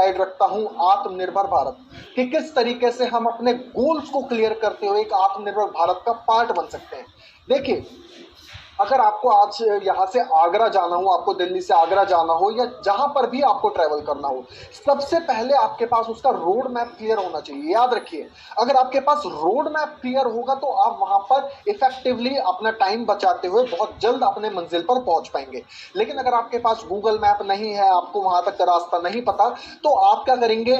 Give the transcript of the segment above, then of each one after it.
Side रखता हूं आत्मनिर्भर भारत, कि किस तरीके से हम अपने गोल्स को क्लियर करते हुए एक आत्मनिर्भर भारत का पार्ट बन सकते हैं। देखिए, अगर आपको आज यहाँ से आगरा जाना हो, आपको दिल्ली से आगरा जाना हो, या जहां पर भी आपको ट्रैवल करना हो, सबसे पहले आपके पास उसका रोड मैप क्लियर होना चाहिए। याद रखिए, अगर आपके पास रोड मैप क्लियर होगा तो आप वहां पर इफेक्टिवली अपना टाइम बचाते हुए बहुत जल्द अपने मंजिल पर पहुंच पाएंगे। लेकिन अगर आपके पास गूगल मैप नहीं है, आपको वहां तक का रास्ता नहीं पता, तो आप क्या करेंगे,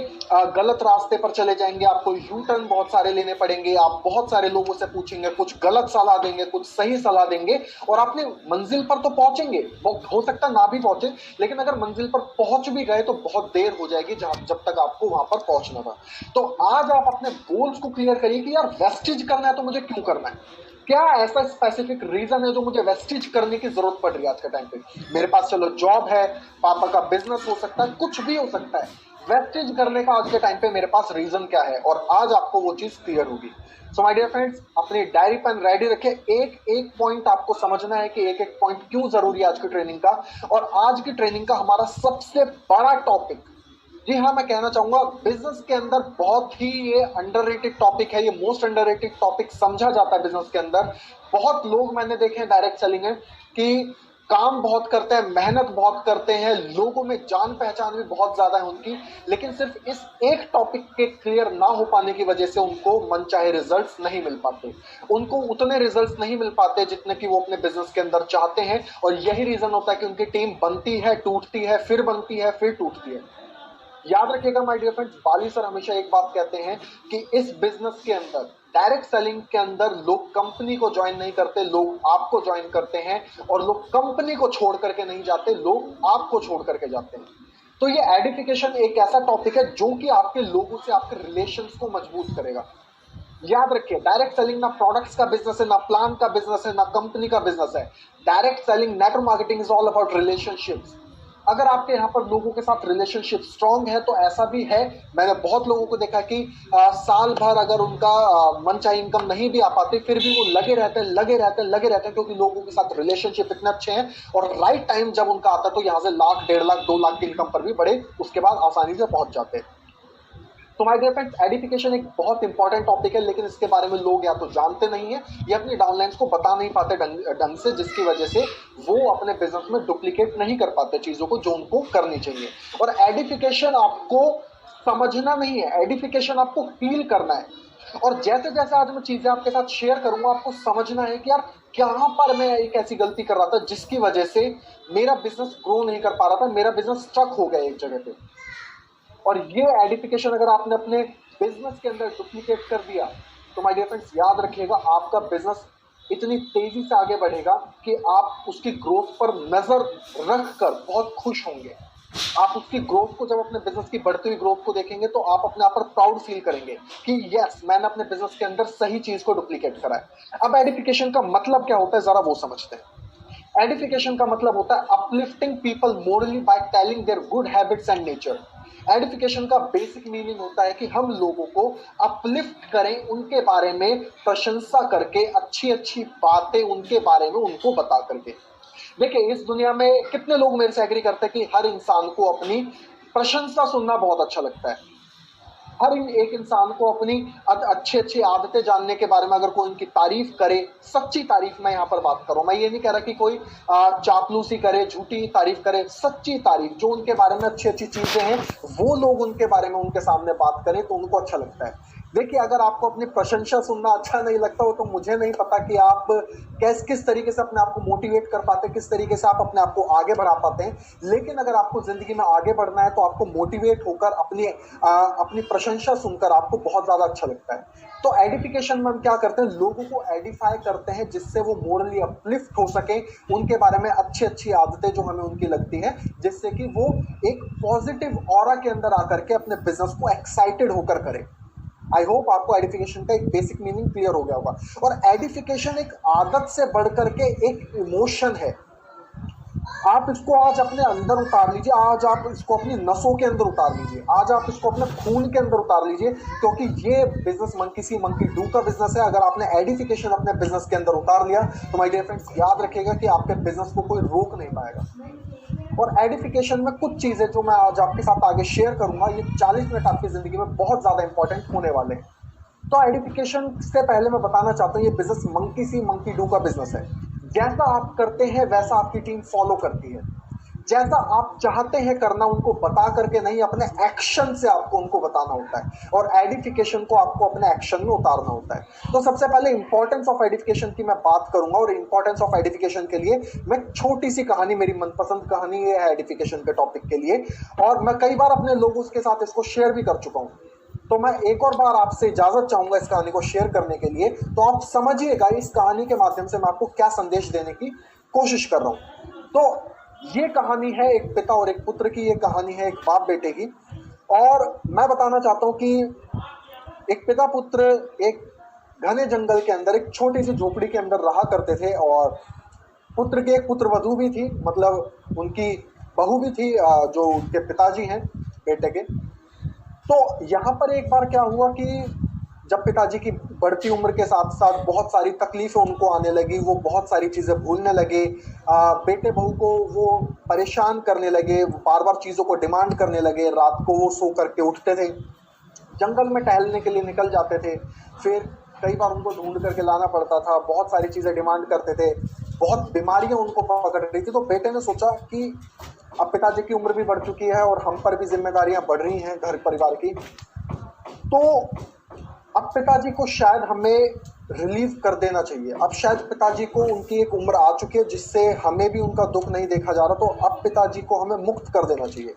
गलत रास्ते पर चले जाएंगे, आपको यू टर्न बहुत सारे लेने पड़ेंगे, आप बहुत सारे लोगों से पूछेंगे, कुछ गलत सलाह देंगे, कुछ सही सलाह देंगे, और आपने मंजिल पर तो पहुंचेंगे, हो सकता ना भी पहुंचे, लेकिन अगर मंजिल पर पहुंच भी गए तो बहुत देर हो जाएगी जब तक आपको वहां पर पहुंचना था। तो आज आप अपने गोल्स को क्लियर करिए कि यार वेस्टेज करना है तो मुझे क्यों करना है, क्या ऐसा स्पेसिफिक रीजन है जो मुझे वेस्टेज करने की जरूरत पड़ रही है आज के टाइम पे। मेरे पास चलो जॉब है, पापा का बिजनेस हो सकता है, कुछ भी हो सकता है, वेस्टेज करने का आज के टाइम पे मेरे पास रीजन क्या है, और आज आपको वो चीज क्लियर होगी। सो माय डियर फ्रेंड्स, अपनी डायरी पेन रेडी रखें, एक एक पॉइंट आपको समझना है कि एक एक पॉइंट क्यों जरूरी है आज की ट्रेनिंग का। और आज की ट्रेनिंग का हमारा सबसे बड़ा टॉपिक, जी हाँ, मैं कहना चाहूंगा बिजनेस के अंदर बहुत ही ये अंडररेटेड टॉपिक है, ये मोस्ट अंडररेटेड टॉपिक समझा जाता है बिजनेस के अंदर। बहुत लोग मैंने देखे हैं डायरेक्ट सेलिंग में कि काम बहुत करते हैं, मेहनत बहुत करते हैं, लोगों में जान पहचान भी बहुत ज्यादा है उनकी, लेकिन सिर्फ इस एक टॉपिक के क्लियर ना हो पाने की वजह से उनको मनचाहे रिजल्ट्स नहीं मिल पाते, उनको उतने रिजल्ट्स नहीं मिल पाते जितने कि वो अपने बिजनेस के अंदर चाहते हैं। और यही रीजन होता है कि उनकी टीम बनती है, टूटती है, फिर बनती है, फिर टूटती है। याद रखिएगा my dear friends, Bali sir हमेशा एक बात कहते हैं कि इस बिजनेस के अंदर, डायरेक्ट सेलिंग के अंदर, लोग कंपनी को ज्वाइन नहीं करते, लोग आपको ज्वाइन करते हैं, और लोग कंपनी को छोड़ करके नहीं जाते, लोग आपको छोड़ करके जाते हैं। तो ये एडिफिकेशन एक ऐसा टॉपिक है जो कि आपके लोगों से आपके रिलेशंस को मजबूत करेगा। याद रखिए, डायरेक्ट सेलिंग ना प्रोडक्ट्स का बिजनेस है, ना प्लान का बिजनेस है, ना कंपनी का बिजनेस है। Direct selling, network marketing is all about relationships. अगर आपके यहाँ पर लोगों के साथ रिलेशनशिप स्ट्रांग है तो ऐसा भी है, मैंने बहुत लोगों को देखा कि साल भर अगर उनका मनचाही इनकम नहीं भी आ पाती, फिर भी वो लगे रहते हैं, क्योंकि लोगों के साथ रिलेशनशिप इतने अच्छे हैं, और राइट टाइम जब उनका आता है तो यहाँ से लाख, 1.5 लाख, 2 लाख की इनकम पर भी बड़े उसके बाद आसानी से पहुंच जाते हैं। तो माय डियर फ्रेंड्स, एडिफिकेशन एक बहुत इंपॉर्टेंट टॉपिक है, लेकिन इसके बारे में लोग या तो जानते नहीं है या अपनी डाउनलाइंस को बता नहीं पाते ढंग से, जिसकी वजह से वो अपने बिजनेस में डुप्लीकेट नहीं कर पाते चीजों को जो उनको करनी चाहिए। और एडिफिकेशन आपको समझना नहीं है, एडिफिकेशन आपको फील करना है। और जैसे जैसे आज मैं चीजें आपके साथ शेयर करूंगा, आपको समझना है कि यार कहां पर मैं एक ऐसी गलती कर रहा था जिसकी वजह से मेरा बिजनेस ग्रो नहीं कर पा रहा था, मेरा बिजनेस स्टक हो गया एक जगह पे। और ये एडिफिकेशन अगर आपने अपने बिजनेस के अंदर डुप्लीकेट कर दिया तो माय डियर फ्रेंड्स, याद रखिएगा, आपका बिजनेस इतनी तेजी से आगे बढ़ेगा कि आप उसकी ग्रोथ पर नजर रखकर बहुत खुश होंगे। आप उसकी ग्रोथ को, जब अपने बिजनेस की बढ़ती हुई ग्रोथ को देखेंगे तो आप अपने आप पर प्राउड फील करेंगे कि यस, मैंने अपने बिजनेस के अंदर सही चीज को डुप्लीकेट करा है। अब एडिफिकेशन का मतलब क्या होता है, जरा वो समझते हैं। एडिफिकेशन का मतलब होता है uplifting people morally by telling their good habits and nature. Edification का बेसिक मीनिंग होता है कि हम लोगों को अपलिफ्ट करें, उनके बारे में प्रशंसा करके, अच्छी अच्छी बातें उनके बारे में उनको बता करके। देखिए, इस दुनिया में कितने लोग मेरे से एग्री करते हैं कि हर इंसान को अपनी प्रशंसा सुनना बहुत अच्छा लगता है। हर एक इंसान को अपनी अच्छी अच्छी आदतें जानने के बारे में, अगर कोई उनकी तारीफ करे, सच्ची तारीफ, मैं यहाँ पर बात कर रहा हूँ, मैं ये नहीं कह रहा कि कोई चापलूसी करे, झूठी तारीफ करे, सच्ची तारीफ, जो उनके बारे में अच्छी अच्छी चीजें हैं वो लोग उनके बारे में उनके सामने बात करें तो उनको अच्छा लगता है। देखिए, अगर आपको अपनी प्रशंसा सुनना अच्छा नहीं लगता हो तो मुझे नहीं पता कि आप किस तरीके से अपने आप को मोटिवेट कर पाते हैं, किस तरीके से आप अपने आप को आगे बढ़ा पाते हैं। लेकिन अगर आपको जिंदगी में आगे बढ़ना है तो आपको मोटिवेट होकर अपनी प्रशंसा सुनकर आपको बहुत ज्यादा अच्छा लगता है। तो एडिफिकेशन में हम क्या करते हैं, लोगों को एडिफाई करते हैं जिससे वो मोरली अपलिफ्ट हो सके, उनके बारे में अच्छी अच्छी आदतें जो हमें उनकी लगती है, जिससे कि वो एक पॉजिटिव ऑरा के अंदर आकर के अपने बिजनेस को एक्साइटेड होकर करें। आई होप आपको एडिफिकेशन का एक बेसिक मीनिंग क्लियर हो गया होगा। और एडिफिकेशन एक आदत से बढ़कर के एक इमोशन है। आप इसको आज अपने अंदर उतार लीजिए, आज आप इसको अपनी नसों के अंदर उतार लीजिए, आज आप इसको अपने खून के अंदर उतार लीजिए, क्योंकि ये business monkey C monkey do का बिजनेस है। अगर आपने एडिफिकेशन अपने बिजनेस के अंदर उतार लिया तो माय डियर फ्रेंड्स, याद रखिएगा कि आपके बिजनेस को कोई रोक नहीं पाएगा। और एडिफिकेशन में कुछ चीजें जो मैं आज आपके साथ आगे शेयर करूंगा, ये 40 मिनट आपकी जिंदगी में बहुत ज्यादा इंपॉर्टेंट होने वाले हैं। तो एडिफिकेशन से पहले मैं बताना चाहता हूँ, ये business monkey C monkey do का बिजनेस है। जैसा आप करते हैं वैसा आपकी टीम फॉलो करती है। जैसा आप चाहते हैं करना उनको बता करके नहीं, अपने एक्शन से आपको उनको बताना होता है, और एडिफिकेशन को आपको अपने एक्शन में उतारना होता है। तो सबसे पहले इंपॉर्टेंस ऑफ एडिफिकेशन की मैं बात करूंगा, और इंपॉर्टेंस ऑफ एडिफिकेशन के लिए मैं छोटी सी कहानी, मेरी मनपसंद कहानी ये है एडिफिकेशन के टॉपिक के लिए, और मैं कई बार अपने लोगों के साथ इसको शेयर भी कर चुका हूं। तो मैं एक और बार आपसे इजाजत चाहूंगा इस कहानी को शेयर करने के लिए, तो आप समझिएगा इस कहानी के माध्यम से मैं आपको क्या संदेश देने की कोशिश कर रहा हूं। तो ये कहानी है एक पिता और एक पुत्र की, ये कहानी है एक बाप बेटे की। और मैं बताना चाहता हूं कि एक पिता पुत्र एक घने जंगल के अंदर एक छोटी सी झोपड़ी के अंदर रहा करते थे, और पुत्र की एक पुत्र वधू भी थी, मतलब उनकी बहू भी थी, जो उनके पिताजी हैं बेटे के। तो यहाँ पर एक बार क्या हुआ कि जब पिताजी की बढ़ती उम्र के साथ साथ बहुत सारी तकलीफें उनको आने लगी, वो बहुत सारी चीज़ें भूलने लगे, बेटे बहू को वो परेशान करने लगे, बार बार चीज़ों को डिमांड करने लगे, रात को वो सो करके उठते थे, जंगल में टहलने के लिए निकल जाते थे, फिर कई बार उनको ढूंढ करके लाना पड़ता था, बहुत सारी चीज़ें डिमांड करते थे, बहुत बीमारियां उनको पकड़ रही थी। तो बेटे ने सोचा कि अब पिताजी की उम्र भी बढ़ चुकी है और हम पर भी जिम्मेदारियां बढ़ रही हैं घर परिवार की, तो अब पिताजी को शायद हमें रिलीव कर देना चाहिए। अब शायद पिताजी को उनकी एक उम्र आ चुकी है जिससे हमें भी उनका दुख नहीं देखा जा रहा, तो अब पिताजी को हमें मुक्त कर देना चाहिए।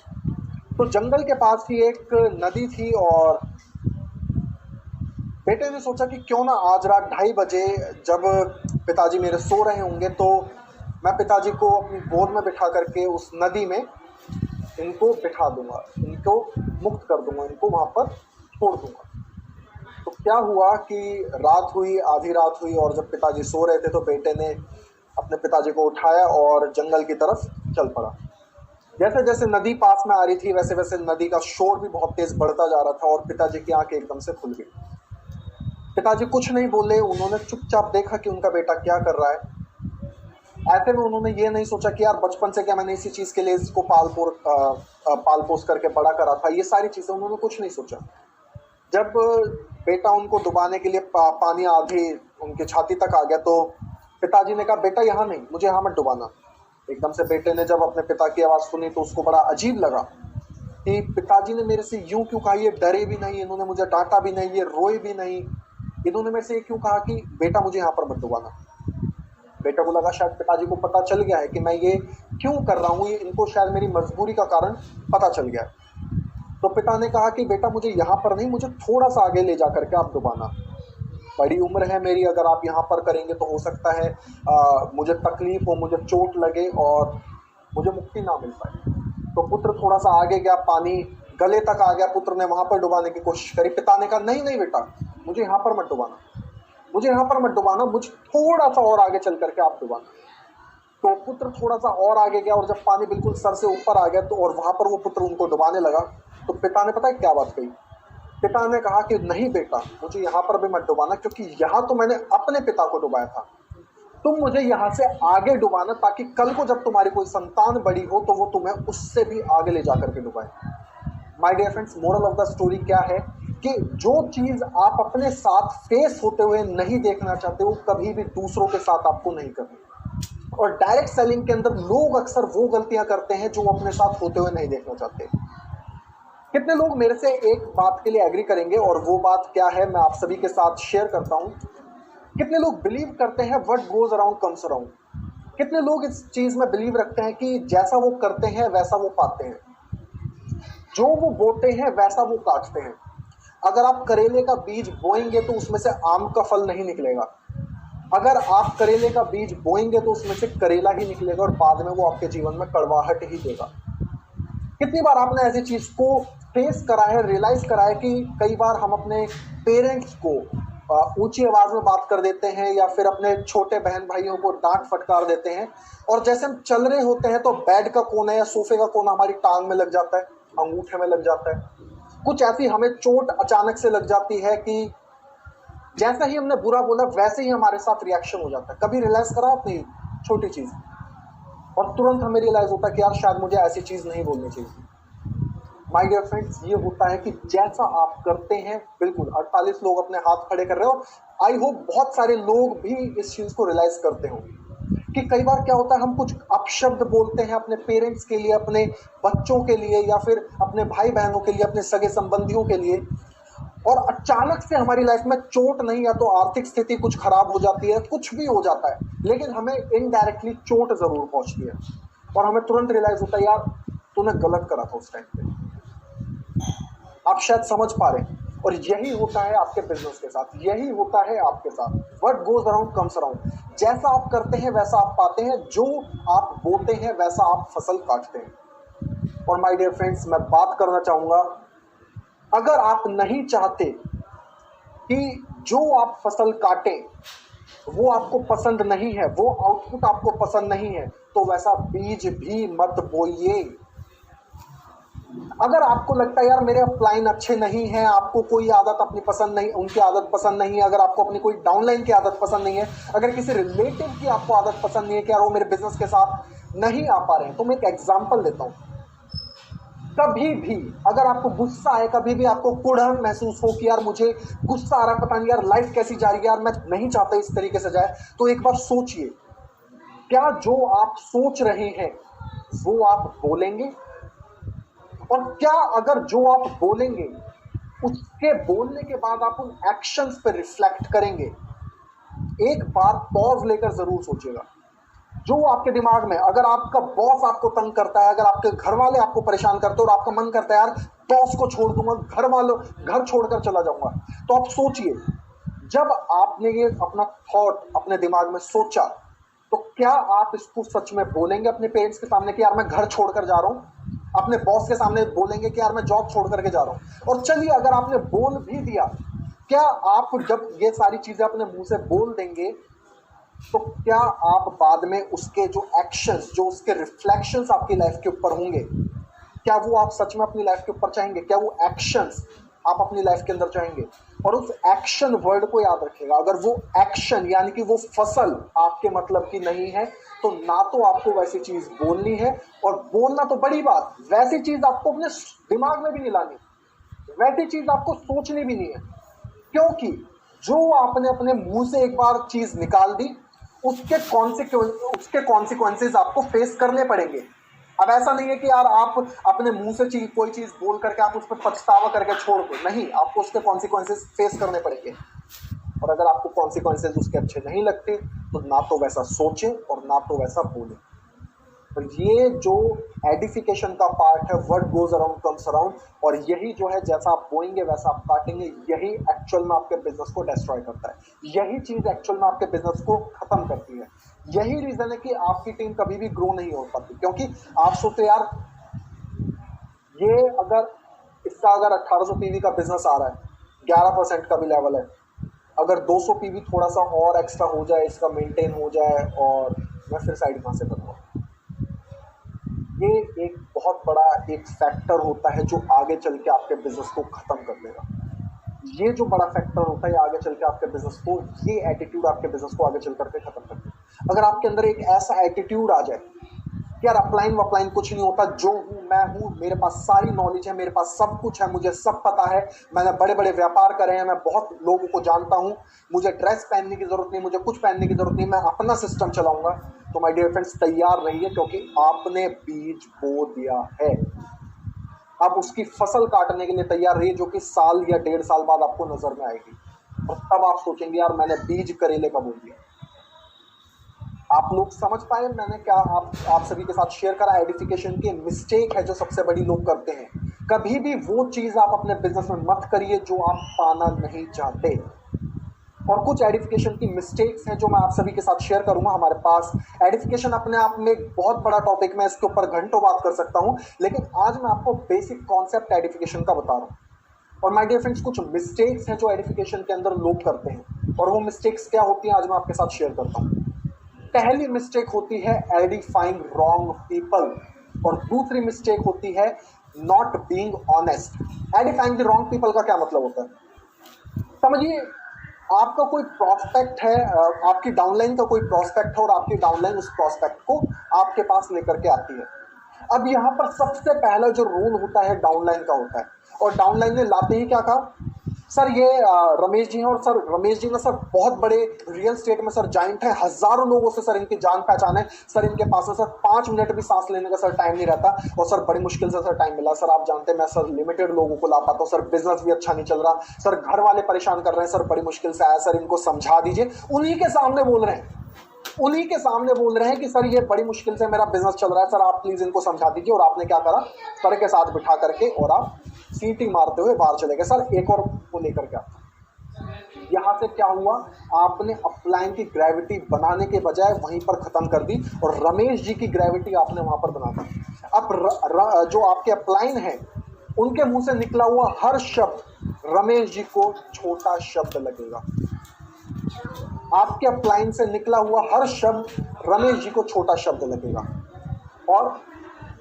तो जंगल के पास ही एक नदी थी, और बेटे ने सोचा कि क्यों ना आज रात 2:30 बजे जब पिताजी मेरे सो रहे होंगे, तो मैं पिताजी को अपनी गोद में बिठा करके उस नदी में इनको बिठा दूंगा, इनको मुक्त कर दूंगा, इनको वहां पर छोड़ दूंगा। तो क्या हुआ कि रात हुई, आधी रात हुई, और जब पिताजी सो रहे थे तो बेटे ने अपने पिताजी को उठाया और जंगल की तरफ चल पड़ा। जैसे जैसे नदी पास में आ रही थी वैसे वैसे नदी का शोर भी बहुत तेज बढ़ता जा रहा था, और पिताजी की आंखें एकदम से खुल गई। पिताजी कुछ नहीं बोले, उन्होंने चुपचाप देखा कि उनका बेटा क्या कर रहा है। ऐसे में उन्होंने ये नहीं सोचा कि यार बचपन से क्या मैंने इसी चीज़ के लिए इसको पाल पोस करके बड़ा करा था, ये सारी चीज़ें उन्होंने कुछ नहीं सोचा। जब बेटा उनको डुबाने के लिए पानी आधी उनकी छाती तक आ गया, तो पिताजी ने कहा बेटा यहाँ नहीं, मुझे यहाँ मत डुबाना। एकदम से बेटे ने जब अपने पिता की आवाज़ सुनी तो उसको बड़ा अजीब लगा कि पिताजी ने मेरे से यूं क्यों कहा, ये डरे भी नहीं, इन्होंने मुझे डांटा भी नहीं, ये रोए भी नहीं, इन्होंने मेरे से ये क्यों कहा कि बेटा मुझे यहाँ पर मत डुबाना। बेटा को लगा शायद पिताजी को पता चल गया है कि मैं ये क्यों कर रहा हूँ, ये इनको शायद मेरी मजबूरी का कारण पता चल गया है। तो पिता ने कहा कि बेटा मुझे यहाँ पर नहीं, मुझे थोड़ा सा आगे ले जा करके आप डुबाना, बड़ी उम्र है मेरी, अगर आप यहाँ पर करेंगे तो हो सकता है मुझे तकलीफ हो, मुझे चोट लगे और मुझे मुक्ति ना मिल पाए। तो पुत्र थोड़ा सा आगे गया, पानी गले तक आ गया, पुत्र ने वहां पर डुबाने की कोशिश करी। पिता ने कहा नहीं नहीं बेटा, मुझे यहाँ पर मत डुबाना, मुझे यहाँ पर मत डुबाना, मुझे थोड़ा सा और आगे चल करके आप डुबाना। तो पुत्र थोड़ा सा और आगे गया, और जब पानी बिल्कुल सर से ऊपर आ गया तो और वहां पर वो पुत्र उनको डुबाने लगा, तो पिता ने पता है क्या बात कही? पिता ने कहा कि नहीं बेटा, मुझे यहाँ पर भी मत डुबाना, क्योंकि यहाँ तो मैंने अपने पिता को डुबाया था, तुम मुझे यहाँ से आगे डुबाना, ताकि कल को जब तुम्हारी कोई संतान बड़ी हो तो वो तुम्हें उससे भी आगे ले जाकर के डुबाए। My dear friends, moral of the story क्या है कि जो चीज आप अपने साथ फेस होते हुए नहीं देखना चाहते, वो कभी भी दूसरों के साथ आपको नहीं करनी। और डायरेक्ट सेलिंग के अंदर लोग अक्सर वो गलतियां करते हैं जो अपने साथ होते हुए नहीं देखना चाहते। कितने लोग मेरे से एक बात के लिए एग्री करेंगे, और वो बात क्या है मैं आप सभी के साथ शेयर करता हूं। कितने लोग बिलीव करते हैं what goes around comes around? कितने लोग इस चीज में बिलीव रखते हैं कि जैसा वो करते हैं वैसा वो पाते हैं, जो वो बोते हैं वैसा वो काटते हैं। अगर आप करेले का बीज बोएंगे तो उसमें से आम का फल नहीं निकलेगा, अगर आप करेले का बीज बोएंगे तो उसमें से करेला ही निकलेगा, और बाद में वो आपके जीवन में कड़वाहट ही देगा। कितनी बार आपने ऐसी चीज को फेस करा है, रियलाइज करा है कि कई बार हम अपने पेरेंट्स को ऊंची आवाज में बात कर देते हैं, या फिर अपने छोटे बहन भाइयों को डांट फटकार देते हैं, और जैसे हम चल रहे होते हैं तो बेड का कोना या सोफे का कोना हमारी टांग में लग जाता है, अंगूठे में लग जाता है, कुछ ऐसी हमें चोट अचानक से लग जाती है कि जैसा ही हमने बुरा बोला वैसे ही हमारे साथ रिएक्शन हो जाता है। कभी रियलाइज करा आपने छोटी चीज? और तुरंत हमें रियलाइज होता है कि यार शायद मुझे ऐसी चीज नहीं बोलनी चाहिए। माय डियर फ्रेंड्स, ये होता है कि जैसा आप करते हैं, बिल्कुल 48 लोग अपने हाथ खड़े कर रहे हो, आई होप बहुत सारे लोग भी इस चीज को रियलाइज करते होंगे कि कई बार क्या होता है, हम कुछ अपशब्द बोलते हैं अपने पेरेंट्स के लिए, अपने बच्चों के लिए, या फिर अपने भाई बहनों के लिए, अपने सगे संबंधियों के लिए, और अचानक से हमारी लाइफ में चोट नहीं, या तो आर्थिक स्थिति कुछ खराब हो जाती है, कुछ भी हो जाता है, लेकिन हमें इनडायरेक्टली चोट जरूर पहुंचती है और हमें तुरंत रियलाइज होता है यार तूने गलत करा था उस टाइम पे। आप शायद समझ पा रहे हैं। और यही होता है आपके बिजनेस के साथ, यही होता है आपके साथ। What goes around comes around. जैसा आप करते हैं वैसा आप पाते हैं, जो आप बोते हैं वैसा आप फसल काटते हैं। और माय डियर फ्रेंड्स, मैं बात करना चाहूंगा, अगर आप नहीं चाहते कि जो आप फसल काटें वो आपको पसंद नहीं है, वो आउटपुट आपको पसंद नहीं है, तो वैसा बीज भी मत बोइए। अगर आपको लगता है यार मेरे अपलाइन अच्छे नहीं है, आपको कोई आदत अपनी पसंद नहीं, उनकी आदत पसंद नहीं है, अगर आपको अपनी कोई डाउनलाइन की आदत पसंद नहीं है, अगर किसी रिलेटिव की आपको आदत पसंद नहीं है कि यार वो मेरे बिजनेस के साथ नहीं आ पा रहे हैं, तो मैं एक एग्जांपल देता हूं। कभी भी अगर आपको गुस्सा आए, कभी भी आपको कुड़न महसूस हो कि यार मुझे गुस्सा आ रहा है, पता नहीं यार लाइफ कैसी जा रही है, यार मैं नहीं चाहता इस तरीके से जाए, तो एक बार सोचिए, क्या जो आप सोच रहे हैं वो आप बोलेंगे? और क्या अगर जो आप बोलेंगे उसके बोलने के बाद आप उन एक्शंस पे रिफ्लेक्ट करेंगे? एक बार पॉज लेकर जरूर सोचिएगा। जो आपके दिमाग में, अगर आपका बॉस आपको तंग करता है, अगर आपके घर वाले आपको परेशान करते हैं और आपका मन करता है यार बॉस को छोड़ दूंगा, घर छोड़कर चला जाऊंगा, तो आप सोचिए, जब आपने ये अपना थॉट अपने दिमाग में सोचा, तो क्या आप इसको सच में बोलेंगे अपने पेरेंट्स के सामने कि यार मैं घर छोड़कर जा रहा हूं? अपने बॉस के सामने बोलेंगे कि यार मैं जॉब छोड़ करके जा रहा हूं? और चलिए अगर आपने बोल भी दिया, क्या आप जब ये सारी चीजें अपने मुंह से बोल देंगे, तो क्या आप बाद में उसके जो एक्शंस, जो उसके रिफ्लेक्शंस आपकी लाइफ के ऊपर होंगे, क्या वो आप सच में अपनी लाइफ के ऊपर चाहेंगे? क्या वो एक्शंस आप अपनी लाइफ के अंदर चाहेंगे? और उस एक्शन वर्ड को याद रखिएगा, अगर वो एक्शन यानी कि वो फसल आपके मतलब की नहीं है, तो ना तो आपको वैसी चीज बोलनी है, और बोलना तो बड़ी बात, वैसी चीज आपको अपने दिमाग में भी नहीं लानी, वैसी चीज आपको सोचनी भी नहीं है, क्योंकि जो आपने अपने मुंह से एक बार चीज निकाल दी, उसके कॉन्सिक्वेंसेज आपको फेस करने पड़ेंगे। अब ऐसा नहीं है कि यार आप अपने मुंह से कोई चीज बोल करके आप उस पर पछतावा करके छोड़ दो, नहीं, आपको उसके कॉन्सिक्वेंसेज फेस करने पड़ेंगे। और अगर आपको कॉन्सिक्वेंसेज उसके अच्छे नहीं लगते, तो ना तो वैसा सोचें और ना तो वैसा बोलें। तो ये जो एडिफिकेशन का पार्ट है, what goes around comes around, और यही जो है जैसा आप बोएंगे वैसा आप काटेंगे, यही एक्चुअल में आपके बिजनेस को डिस्ट्रॉय करता है, यही चीज एक्चुअल में आपके बिजनेस को खत्म करती है। यही रीजन है कि आपकी टीम कभी भी ग्रो नहीं हो पाती, क्योंकि आप सोचते यार ये अगर इसका अगर 1800 पीवी का बिजनेस आ रहा है, 11% का भी लेवल है, अगर 200 पीवी थोड़ा सा और एक्स्ट्रा हो जाए, इसका मेंटेन हो जाए, और मैं फिर साइड कहां से करूंगा? ये एक बहुत बड़ा एक फैक्टर होता है जो आगे चल के आपके बिजनेस को खत्म कर देगा। ये जो बड़ा फैक्टर होता है आगे चल के आपके बिजनेस को, ये एटीट्यूड आपके बिजनेस को आगे चल करके खत्म कर देगा। अगर आपके अंदर एक ऐसा एटीट्यूड आ जाए कि यार अपलाइन वपलाइन कुछ नहीं होता, जो हूं मैं हूं, मेरे पास सारी नॉलेज है, मेरे पास सब कुछ है, मुझे सब पता है, मैंने बड़े बड़े व्यापार करे हैं, मैं बहुत लोगों को जानता हूं, मुझे ड्रेस पहनने की जरूरत नहीं, मुझे कुछ पहनने की जरूरत नहीं, मैं अपना सिस्टम चलाऊंगा, तो माय डियर फ्रेंड्स तैयार रहिए, क्योंकि आपने बीज बो दिया है। आप उसकी फसल काटने के लिए तैयार रहिए, जो कि साल या 1.5 साल बाद आपको नजर में आएगी, और तब आप सोचेंगे यार मैंने बीज करेले का बो दिया। आप लोग समझ पाए मैंने क्या आप सभी के साथ शेयर करा? एडिफिकेशन की मिस्टेक है जो सबसे बड़ी लोग करते हैं। कभी भी वो चीज आप अपने बिजनेस में मत करिए जो आप पाना नहीं चाहते। और कुछ एडिफिकेशन की मिस्टेक्स हैं जो मैं आप सभी के साथ शेयर करूंगा। हमारे पास एडिफिकेशन अपने आप में एक बहुत बड़ा टॉपिक, मैं इसके ऊपर घंटों बात कर सकता हूं, लेकिन आज मैं आपको बेसिक कॉन्सेप्ट एडिफिकेशन का बता रहा हूं। और माय डियर फ्रेंड्स, कुछ मिस्टेक्स हैं जो एडिफिकेशन के अंदर लोग करते हैं, और वो मिस्टेक्स क्या होती हैं आज मैं आपके साथ शेयर करता हूं। पहली मिस्टेक होती है एडिफाइंग रॉन्ग पीपल, और दूसरी मिस्टेक होती है not being honest. Edifying the wrong people का क्या मतलब होता है? समझिए, आपका कोई प्रोस्पेक्ट है, आपकी डाउनलाइन का कोई प्रोस्पेक्ट है और आपकी डाउनलाइन उस प्रोस्पेक्ट को आपके पास लेकर के आती है। अब यहाँ पर सबसे पहला जो रूल होता है डाउनलाइन का होता है, और डाउनलाइन ने लाते ही क्या कहा, सर ये रमेश जी हैं, और सर रमेश जी ना सर बहुत बड़े रियल स्टेट में सर जाइंट है, हजारों लोगों से सर इनकी जान पहचान है, सर इनके पास में सर 5 मिनट भी सांस लेने का सर टाइम नहीं रहता, और सर बड़ी मुश्किल से सर टाइम मिला, सर आप जानते हैं मैं सर लिमिटेड लोगों को ला पाता हूँ, सर बिजनेस भी अच्छा नहीं चल रहा, सर घर वाले परेशान कर रहे हैं, सर बड़ी मुश्किल से आया, सर इनको समझा दीजिए। उन्हीं के सामने बोल रहे हैं, उन्हीं के सामने बोल रहे हैं कि सर ये बड़ी मुश्किल से मेरा बिजनेस चल रहा है, सर आप प्लीज इनको समझा दीजिए। और आपने क्या करा, सर के साथ बिठा करके और आप सीटी मारते हुए बाहर चले गए, सर एक और को लेकर के आता। यहाँ से क्या हुआ, आपने अपलाइन की ग्रेविटी बनाने के बजाय वहीं पर खत्म कर दी, और रमेश जी की ग्रेविटी आपने वहां पर बना दी। अब जो आपके अपलाइन है उनके मुंह से निकला हुआ हर शब्द रमेश जी को छोटा शब्द लगेगा। आपके अपलाइन से निकला हुआ हर शब्द रमेश जी को छोटा शब्द लगेगा, और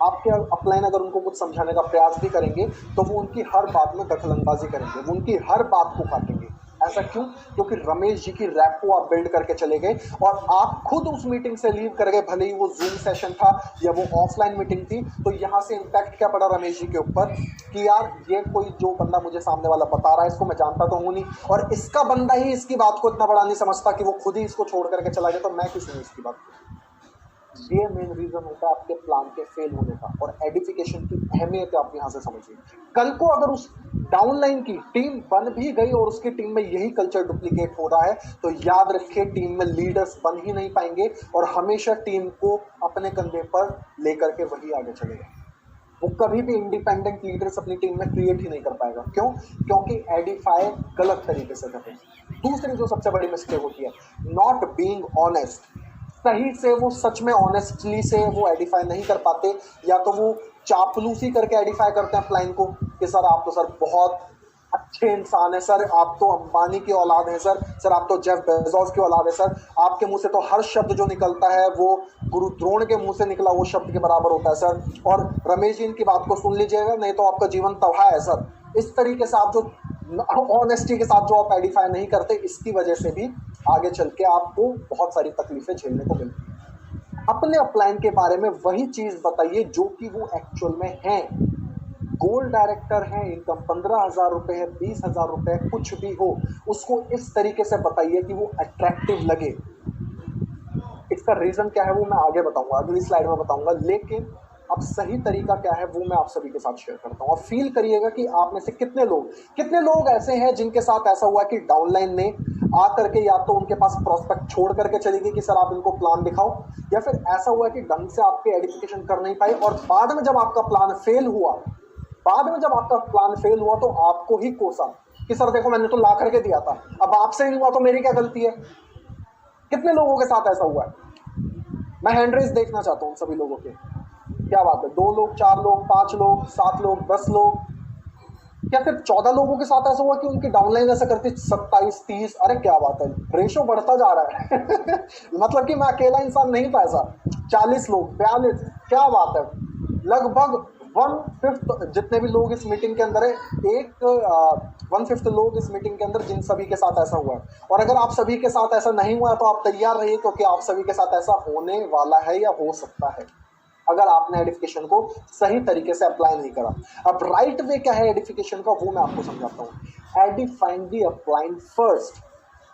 आपके अपलाइन अगर उनको कुछ समझाने का प्रयास भी करेंगे तो वो उनकी हर बात में दखलंदाजी करेंगे, वो उनकी हर बात को काटेंगे। ऐसा क्यों? क्योंकि रमेश जी की रैपो आप बिल्ड करके चले गए, और आप खुद उस मीटिंग से लीव कर गए, भले ही वो जूम सेशन था या वो ऑफलाइन मीटिंग थी। तो यहाँ से इम्पैक्ट क्या पड़ा रमेश जी के ऊपर कि यार ये कोई जो बंदा मुझे सामने वाला बता रहा है इसको मैं जानता तो हूँ नहीं, और इसका बंदा ही इसकी बात को इतना बड़ा नहीं समझता कि वो खुद ही इसको छोड़ करके चला गया, तो मैं क्यों सुनूं इसकी बात। ये मेन रीजन होता है आपके प्लान के फेल होने का, और एडिफिकेशन की अहमियत आप यहाँ से समझिए। कल को अगर उस डाउनलाइन की टीम बन भी गई और उसकी टीम में यही कल्चर डुप्लीकेट हो रहा है, तो याद रखिए टीम में लीडर्स बन ही नहीं पाएंगे, और हमेशा टीम को अपने कंधे पर लेकर के वही आगे चलेगा। वो कभी भी इंडिपेंडेंट लीडर्स अपनी टीम में क्रिएट ही नहीं कर पाएगा। क्यों? क्योंकि एडिफाई गलत तरीके से कर रहे हैं। दूसरी जो सबसे बड़ी मिस्टेक होती है, नॉट बीइंग ऑनेस्ट। सही से वो सच में ऑनेस्टली से वो एडिफाई नहीं कर पाते, या तो वो चापलूसी करके एडिफाई करते हैं प्लान को कि सर आप तो सर बहुत अच्छे इंसान है, सर आप तो अंबानी की औलाद है, सर आप तो जेफ बेजोस की औलाद है, सर आपके मुंह से तो हर शब्द जो निकलता है वो गुरु द्रोण के मुंह से निकला वो शब्द के बराबर होता है सर, और रमेश जी इनकी बात को सुन लीजिएगा नहीं तो आपका जीवन तबाह है सर। इस तरीके से आप जो ऑनेस्टी के साथ जो आप एडिफाई नहीं करते, इसकी वजह से भी आगे चल के आपको बहुत सारी तकलीफें झेलने को मिलती है। अपने अपलाइन के बारे में वही चीज बताइए जो कि वो एक्चुअल में है। गोल्ड डायरेक्टर है, इनकम 15,000 रुपए है, 20,000 रुपए, कुछ भी हो, उसको इस तरीके से बताइए कि वो अट्रैक्टिव लगे। इसका रीजन क्या है वो मैं आगे बताऊंगा, अगली स्लाइड में बताऊंगा, लेकिन अब सही तरीका क्या है वो मैं आप सभी के साथ शेयर करता हूँ। और फील करिएगा कि आप में से कितने लोग ऐसे हैं जिनके साथ ऐसा हुआ कि डाउनलाइन ने आकर के या तो उनके पास प्रोस्पेक्ट छोड़ करके चली गई कि सर आप इनको प्लान दिखाओ, या फिर ऐसा हुआ कि ढंग से आपके एडिफिकेशन कर नहीं पाए, और बाद में जब आपका प्लान फेल हुआ तो आपको ही कोसा कि सर देखो मैंने तो ला करके दिया था, अब आपसे नहीं हुआ तो मेरी क्या गलती है। कितने लोगों के साथ ऐसा हुआ है? मैं हैंड रेस देखना चाहता हूँ सभी लोगों के। क्या बात है, 2 लोग, 4 लोग, 5 लोग, 7 लोग, 10 लोग, क्या फिर 14 लोगों के साथ ऐसा हुआ कि उनकी डाउनलाइन ऐसा करती 27, 30? अरे क्या बात है, रेशो बढ़ता जा रहा है मतलब कि मैं अकेला इंसान नहीं था ऐसा, 40 लोग, 42, क्या बात है, लगभग 1/5 जितने भी लोग इस मीटिंग के अंदर है, 1/5 लोग इस मीटिंग के अंदर जिन सभी के साथ ऐसा हुआ है। और अगर आप सभी के साथ ऐसा नहीं हुआ तो आप तैयार रहिए, क्योंकि आप सभी के साथ ऐसा होने वाला है या हो सकता है अगर आपने एडिफिकेशन को सही तरीके से अप्लाई नहीं करा। अब राइट वे क्या है एडिफिकेशन का वो मैं आपको समझाता हूँ। एडिफाइन द अपलाइन फर्स्ट।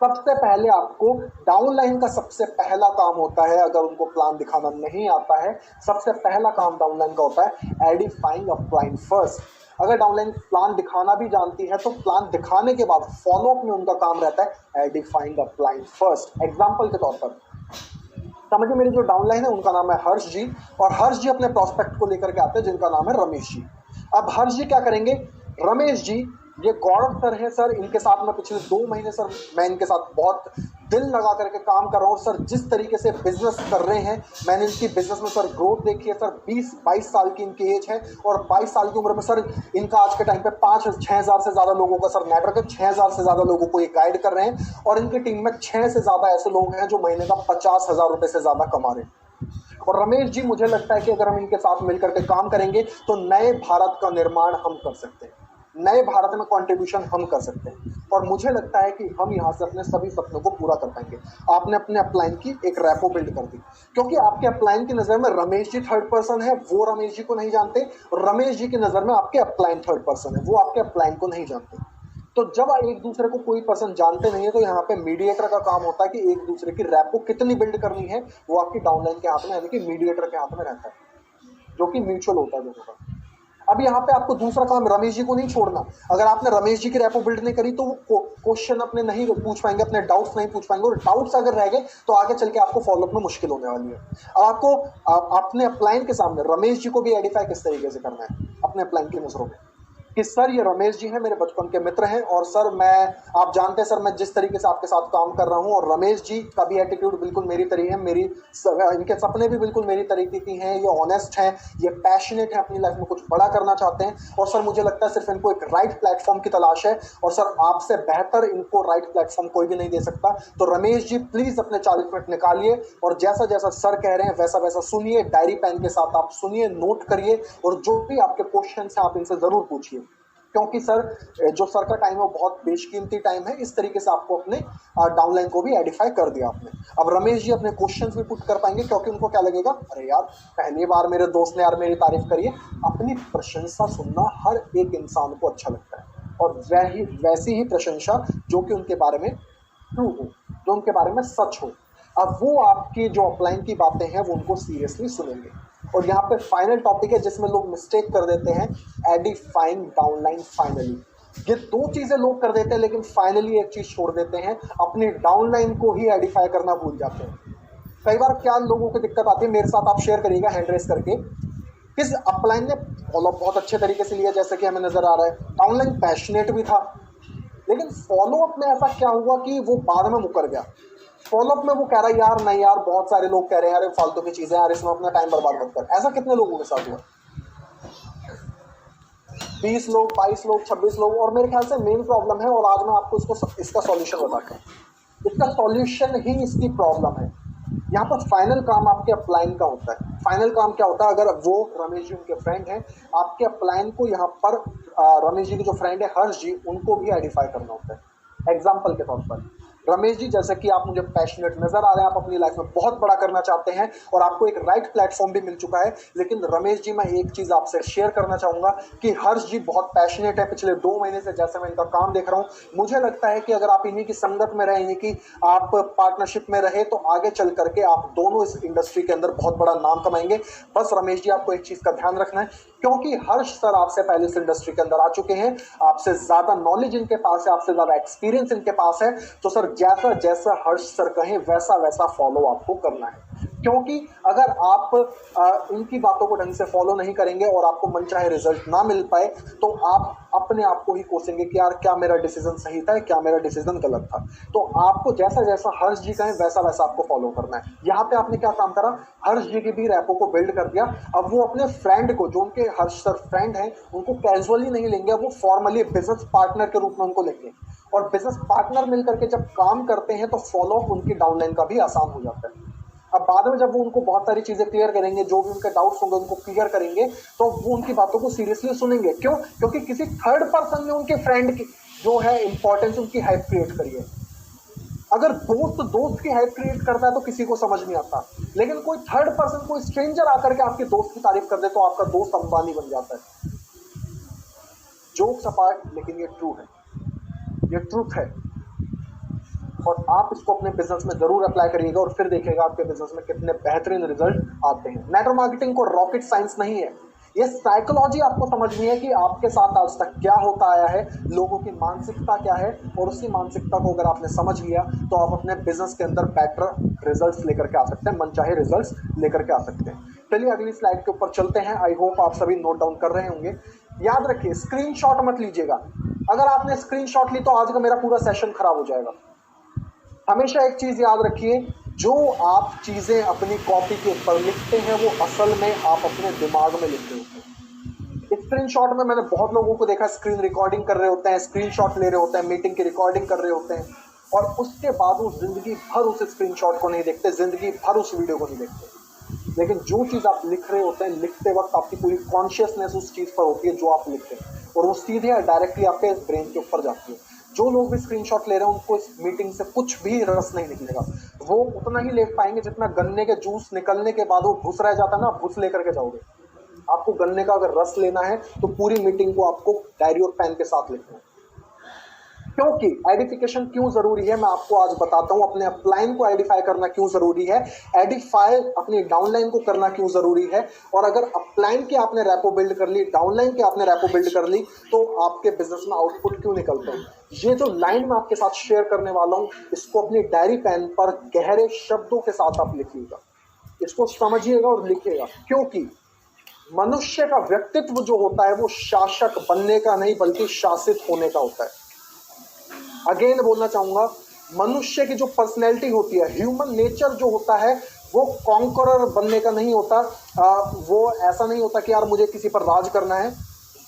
सबसे पहले आपको डाउनलाइन का सबसे पहला काम होता है, अगर उनको प्लान दिखाना नहीं आता है, सबसे पहला काम डाउनलाइन का होता है एडिफाइंग अपलाइन फर्स्ट। अगर डाउनलाइन प्लान दिखाना भी जानती है तो प्लान दिखाने के बाद फॉलोअप में उनका काम रहता है एडिफाइंग अपलाइन फर्स्ट। एग्जाम्पल के तौर पर समझिए, मेरी जो डाउनलाइन है उनका नाम है हर्ष जी, और हर्ष जी अपने प्रोस्पेक्ट को लेकर के आते हैं जिनका नाम है रमेश जी। अब हर्ष जी क्या करेंगे, रमेश जी ये गौरव सर है सर, इनके साथ में पिछले 2 महीने सर मैं इनके साथ बहुत दिल लगा करके काम कर रहा हूँ सर, जिस तरीके से बिजनेस कर रहे हैं मैंने इनकी बिजनेस में सर ग्रोथ देखी है सर। 20-22 साल की इनकी एज है, और 22 साल की उम्र में सर इनका आज के टाइम पे 5-6 हज़ार से ज़्यादा लोगों का सर नेटवर्क है, 6 हज़ार से ज़्यादा लोगों को ये गाइड कर रहे हैं, और इनकी टीम में 6 से ज़्यादा ऐसे लोग हैं जो महीने का 50,000 रुपये से ज़्यादा कमा रहे हैं। और रमेश जी मुझे लगता है कि अगर हम इनके साथ मिलकर के काम करेंगे तो नए भारत का निर्माण हम कर सकते हैं, नए भारत में कंट्रीब्यूशन हम कर सकते हैं। और मुझे लगता है कि हम यहाँ से अपने सभी सपनों को पूरा कर पाएंगे। आपने अपने अपलाइन की एक रैपो बिल्ड कर दी, क्योंकि आपके अपलाइन की नज़र में रमेश जी थर्ड पर्सन है, वो रमेश जी को नहीं जानते, और रमेश जी की नज़र में आपके अपलाइन थर्ड पर्सन है, वो आपके अपलाइन को नहीं जानते। तो जब एक दूसरे को कोई पर्सन जानते नहीं है, तो यहाँ पे मीडिएटर का काम होता है कि एक दूसरे की रैपो कितनी बिल्ड करनी है, वो आपकी डाउनलाइन के हाथ में, यानी कि मीडिएटर के हाथ में रहता है, जो कि म्यूचुअल होता है दोनों का। अब यहाँ पे आपको दूसरा काम रमेश जी को नहीं छोड़ना। अगर आपने रमेश जी की रैपो बिल्ड नहीं करी, तो वो क्वेश्चन अपने नहीं पूछ पाएंगे, अपने डाउट्स नहीं पूछ पाएंगे, और डाउट्स अगर रह गए तो आगे चल के आपको फॉलोअप में मुश्किल होने वाली है। अब आपको अपने अपलाइन के सामने रमेश जी को भी एडिफाई किस तरीके से करना है अपने अपलाइन की नजरों में, कि सर ये रमेश जी हैं, मेरे बचपन के मित्र हैं, और सर आप जानते हैं सर मैं जिस तरीके से आपके साथ काम कर रहा हूं, और रमेश जी का भी एटीट्यूड बिल्कुल मेरी तरह है, इनके सपने भी बिल्कुल मेरी तरीके की हैं, ये ऑनेस्ट हैं, ये पैशनेट हैं, अपनी लाइफ में कुछ बड़ा करना चाहते हैं, और सर मुझे लगता है सिर्फ इनको एक राइट प्लेटफॉर्म की तलाश है, और सर आपसे बेहतर इनको राइट प्लेटफॉर्म कोई भी नहीं दे सकता। तो रमेश जी प्लीज अपने 40 मिनट निकालिए, और जैसा जैसा सर कह रहे हैं वैसा वैसा सुनिए, डायरी पेन के साथ आप सुनिए, नोट करिए, और जो भी आपके क्वेश्चन हैं आप इनसे जरूर पूछिए, क्योंकि सर जो सर का टाइम है वो बहुत बेशकीमती टाइम है। इस तरीके से आपको अपने डाउनलाइन को भी एडिफाई कर दिया आपने। अब रमेश जी अपने क्वेश्चंस भी पुट कर पाएंगे, क्योंकि उनको क्या लगेगा, अरे यार पहली बार मेरे दोस्त ने यार मेरी तारीफ करी है। अपनी प्रशंसा सुनना हर एक इंसान को अच्छा लगता है, और वैसी ही प्रशंसा जो कि उनके बारे में ट्रू हो, जो उनके बारे में सच हो। अब वो आपकी जो अपलाइन की बातें हैं वो उनको सीरियसली सुनेंगे। और यहाँ पे फाइनल टॉपिक है जिसमें लोग मिस्टेक कर देते हैं, एडिफाइंग डाउनलाइन फाइनली। ये दो चीजें लोग कर देते हैं, लेकिन फाइनली एक चीज छोड़ देते हैं, अपनी डाउनलाइन को ही एडिफाई करना भूल जाते हैं। कई बार क्या लोगों को दिक्कत आती है, मेरे साथ आप शेयर करिएगा हैंड रेस करके, किस अपलाइन ने फॉलो बहुत अच्छे तरीके से लिया, जैसे कि हमें नजर आ रहा है, डाउनलाइन पैशनेट भी था, लेकिन फॉलोअप में ऐसा क्या हुआ कि वो बाद में मुकर गया। फॉलोअप में वो कह रहा है यार नहीं यार, बहुत सारे लोग कह रहे हैं यार फालतू की चीजें यार, इसमें अपना टाइम बर्बाद मत कर। ऐसा कितने लोगों के साथ हुआ, 20 लोग, 22 लोग, 26 लोग, और मेरे ख्याल से मेन प्रॉब्लम है, और आज मैं आपको इसका सॉल्यूशन बताता हूँ। इसका सॉल्यूशन ही इसकी प्रॉब्लम है। यहाँ पर फाइनल काम आपके अपलाइन का होता है। फाइनल काम क्या होता है, अगर वो रमेश जी उनके फ्रेंड हैं, आपके अपलाइन को यहाँ पर रमेश जी के जो फ्रेंड है हर्ष जी, उनको भी आइडेंटिफाई करना होता है। एग्जाम्पल के तौर पर रमेश जी, जैसे कि आप मुझे पैशनेट नजर आ रहे हैं, आप अपनी लाइफ में बहुत बड़ा करना चाहते हैं, और आपको एक राइट प्लेटफॉर्म भी मिल चुका है। लेकिन रमेश जी, मैं एक चीज आपसे शेयर करना चाहूंगा कि हर्ष जी बहुत पैशनेट है। पिछले 2 महीने से जैसे मैं इनका काम देख रहा हूं, मुझे लगता है कि अगर आप इन्हीं की संगत में रहे, इन्हीं की आप पार्टनरशिप में रहे, तो आगे चल करके आप दोनों इस इंडस्ट्री के अंदर बहुत बड़ा नाम कमाएंगे। बस रमेश जी, आपको एक चीज का ध्यान रखना है, क्योंकि हर्ष सर आपसे पहले इस इंडस्ट्री के अंदर आ चुके हैं, आपसे ज्यादा नॉलेज इनके पास है, आपसे ज्यादा एक्सपीरियंस इनके पास है। तो सर जैसा जैसा हर्ष सर कहें वैसा वैसा फॉलो आपको करना है, क्योंकि अगर आप इनकी बातों को ढंग से फॉलो नहीं करेंगे और आपको मनचाहे रिजल्ट ना मिल पाए, तो आप अपने आप को ही कोसेंगे कि यार क्या मेरा डिसीजन सही था, क्या मेरा डिसीजन गलत था। तो आपको जैसा जैसा हर्ष जी कहें वैसा वैसा आपको फॉलो करना है। यहाँ पे आपने क्या काम करा, हर्ष जी की भी रैपो को बिल्ड कर दिया। अब वो अपने फ्रेंड को, जो उनके हर्ष सर फ्रेंड हैं, उनको कैजुअली नहीं लेंगे, वो फॉर्मली बिजनेस पार्टनर के रूप में उनको लेंगे। और बिजनेस पार्टनर मिलकर के जब काम करते हैं तो फॉलो अप उनकी डाउनलाइन का भी आसान हो जाता है। अब बाद में जब वो उनको बहुत सारी चीजें क्लियर करेंगे, जो भी उनके डाउट्स होंगे उनको क्लियर करेंगे, तो वो उनकी बातों को सीरियसली सुनेंगे। क्यों? क्योंकि किसी थर्ड पर्सन ने उनके फ्रेंड की जो है इंपॉर्टेंस, उनकी हाइप क्रिएट करी है। अगर दोस्त की हाइप क्रिएट करता है तो किसी को समझ नहीं आता, लेकिन कोई थर्ड पर्सन, कोई स्ट्रेंजर आकर के आपके दोस्त की तारीफ कर दे तो आपका दोस्त अंबानी बन जाता है। जोक्स अपार्ट, लेकिन ये ट्रू है, ये ट्रूथ है, और आप इसको अपने बिजनेस में जरूर अप्लाई करिएगा, और फिर देखिएगा आपके बिजनेस में कितने बेहतरीन रिजल्ट आते हैं। नेटवर्क मार्केटिंग को रॉकेट साइंस नहीं है, ये साइकोलॉजी आपको समझनी है कि आपके साथ आज तक क्या होता आया है, लोगों की मानसिकता क्या है, और उसी मानसिकता को अगर आपने समझ लिया तो आप अपने बिजनेस के अंदर बेटर रिजल्ट्स लेकर के आ सकते हैं, मनचाहे रिजल्ट्स लेकर के आ सकते हैं। चलिए अगली स्लाइड के ऊपर चलते हैं। आई होप आप सभी नोट डाउन कर रहे होंगे। याद रखिए, स्क्रीनशॉट मत लीजिएगा। अगर आपने स्क्रीनशॉट ली तो आज का मेरा पूरा सेशन खराब हो जाएगा। हमेशा एक चीज याद रखिए, जो आप चीजें अपनी कॉपी के ऊपर लिखते हैं वो असल में आप अपने दिमाग में लिख रहे होते हैं। स्क्रीनशॉट में मैंने बहुत लोगों को देखा, स्क्रीन रिकॉर्डिंग कर रहे होते हैं, स्क्रीनशॉट ले रहे होते हैं, मीटिंग की रिकॉर्डिंग कर रहे होते हैं, और उसके बाद वो जिंदगी भर उस स्क्रीनशॉट को नहीं देखते, जिंदगी भर उस वीडियो को नहीं देखते। लेकिन जो चीज आप लिख रहे होते हैं, लिखते वक्त आपकी पूरी कॉन्शियसनेस उस चीज पर होती है जो आप लिखते हैं, और वो सीधे डायरेक्टली आपके ब्रेन के ऊपर जाती है। जो लोग भी स्क्रीनशॉट ले रहे हैं उनको इस मीटिंग से कुछ भी रस नहीं निकलेगा। वो उतना ही ले पाएंगे जितना गन्ने के जूस निकलने के बाद वो भूस रह जाता है ना, भूस लेकर के जाओगे। आपको गन्ने का अगर रस लेना है तो पूरी मीटिंग को आपको डायरी और पेन के साथ लिखना है। क्योंकि आइडेंटिफिकेशन क्यों जरूरी है मैं आपको आज बताता हूं। अपने अपलाइन को आइडेंटिफाई करना क्यों जरूरी है, आइडेंटिफाई अपनी डाउनलाइन को करना क्यों जरूरी है। और अगर अपलाइन की आपने रैपो बिल्ड कर ली, डाउनलाइन की आपने रैपो बिल्ड कर ली, तो आपके बिजनेस में आउटपुट क्यों निकलते हैं। ये जो लाइन मैं आपके साथ शेयर करने वाला हूं, इसको अपनी डायरी पेन पर गहरे शब्दों के साथ आप लिखिएगा, इसको समझिएगा और लिखिएगा। क्योंकि मनुष्य का व्यक्तित्व जो होता है वो शासक बनने का नहीं बल्कि शासित होने का होता है। अगेन बोलना चाहूंगा, मनुष्य की जो पर्सनैलिटी होती है, ह्यूमन नेचर जो होता है, वो कॉन्करर बनने का नहीं होता। वो ऐसा नहीं होता कि यार मुझे किसी पर राज करना है।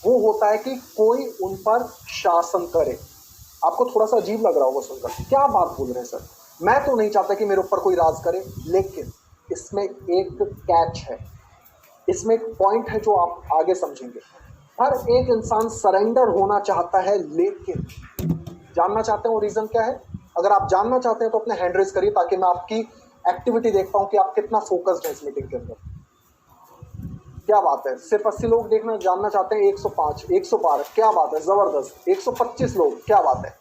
वो होता है कि कोई उन पर शासन करे। आपको थोड़ा सा अजीब लग रहा होगा सुनकर, क्या बात बोल रहे हैं सर, मैं तो नहीं चाहता कि मेरे ऊपर कोई राज करे। लेकिन इसमें एक कैच है, इसमें एक पॉइंट है जो आप आगे समझेंगे। हर एक इंसान सरेंडर होना चाहता है, लेकिन जानना चाहते हैं वो रीजन क्या है। अगर आप जानना चाहते हैं तो अपने हैंड रेज करिए ताकि मैं आपकी एक्टिविटी देख पाऊं कि आप कितना फोकस्ड हैं इस मीटिंग के अंदर। क्या बात है, सिर्फ 80 लोग देखना जानना चाहते हैं, 105, 112, क्या बात है, जबरदस्त, 125 लोग, क्या बात है।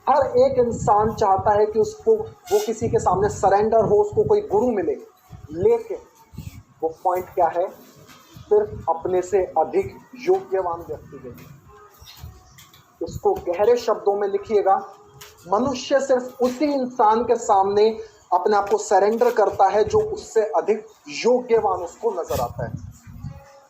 हर एक इंसान चाहता है कि उसको वो किसी के सामने सरेंडर हो, उसको कोई गुरु मिले। लेकिन वो पॉइंट क्या है, सिर्फ अपने से अधिक योग्यवान व्यक्ति के। इसको गहरे शब्दों में लिखिएगा, मनुष्य सिर्फ उसी इंसान के सामने अपने आप को सरेंडर करता है जो उससे अधिक योग्यवान उसको नजर आता है।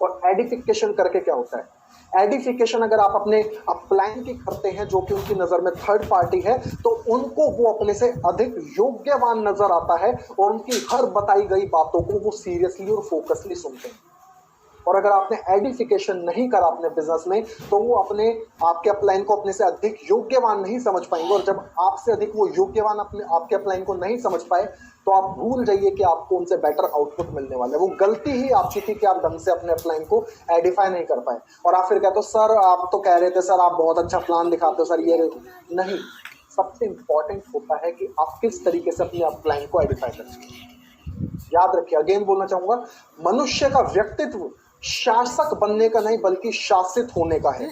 और एडिफिकेशन करके क्या होता है, एडिफिकेशन अगर आप अपने अपलाइन की करते हैं जो कि उनकी नजर में थर्ड पार्टी है, तो उनको वो अपने से अधिक योग्यवान नजर आता है और उनकी हर बताई गई बातों को वो सीरियसली और फोकसली सुनते हैं। और अगर आपने एडिफिकेशन नहीं करा अपने बिजनेस में, तो वो अपने आपके अपलाइन को अपने से अधिक योग्यवान नहीं समझ पाएंगे। और जब आपसे अधिक वो योग्यवान अपने आपके अपलाइन को नहीं समझ पाए, तो आप भूल जाइए कि आपको उनसे बेटर आउटपुट मिलने वाला है। वो गलती ही आपकी थी कि आप ढंग से अपने अपलाइन को एडिफाई नहीं कर पाए। और आप फिर कहते हो सर आप तो कह रहे थे सर आप बहुत अच्छा प्लान दिखाते हो सर, ये नहीं। सबसे इंपॉर्टेंट होता है कि आप किस तरीके से अपने अपलाइन को एडिफाई करें। याद रखिए, अगेन बोलना चाहूंगा, मनुष्य का व्यक्तित्व शासक बनने का नहीं बल्कि शासित होने का है,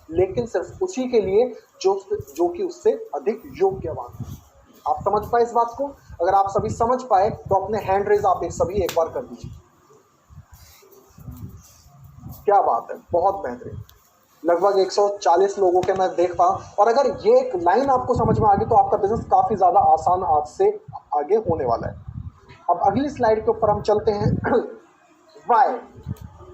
लेकिन सिर्फ उसी के लिए जो कि उससे अधिक योग्यवान है। आप समझ पाए इस बात को? अगर आप सभी समझ पाए तो अपने हैंड रेज आप सभी एक बार कर दीजिए। क्या बात है, बहुत बेहतरीन। लगभग 140 लोगों के मैं देख पाऊं। और अगर ये एक लाइन आपको समझ में आ गई तो आपका बिजनेस काफी ज्यादा आसान आज से आगे होने वाला है। अब अगली स्लाइड के ऊपर हम चलते हैं। वाई,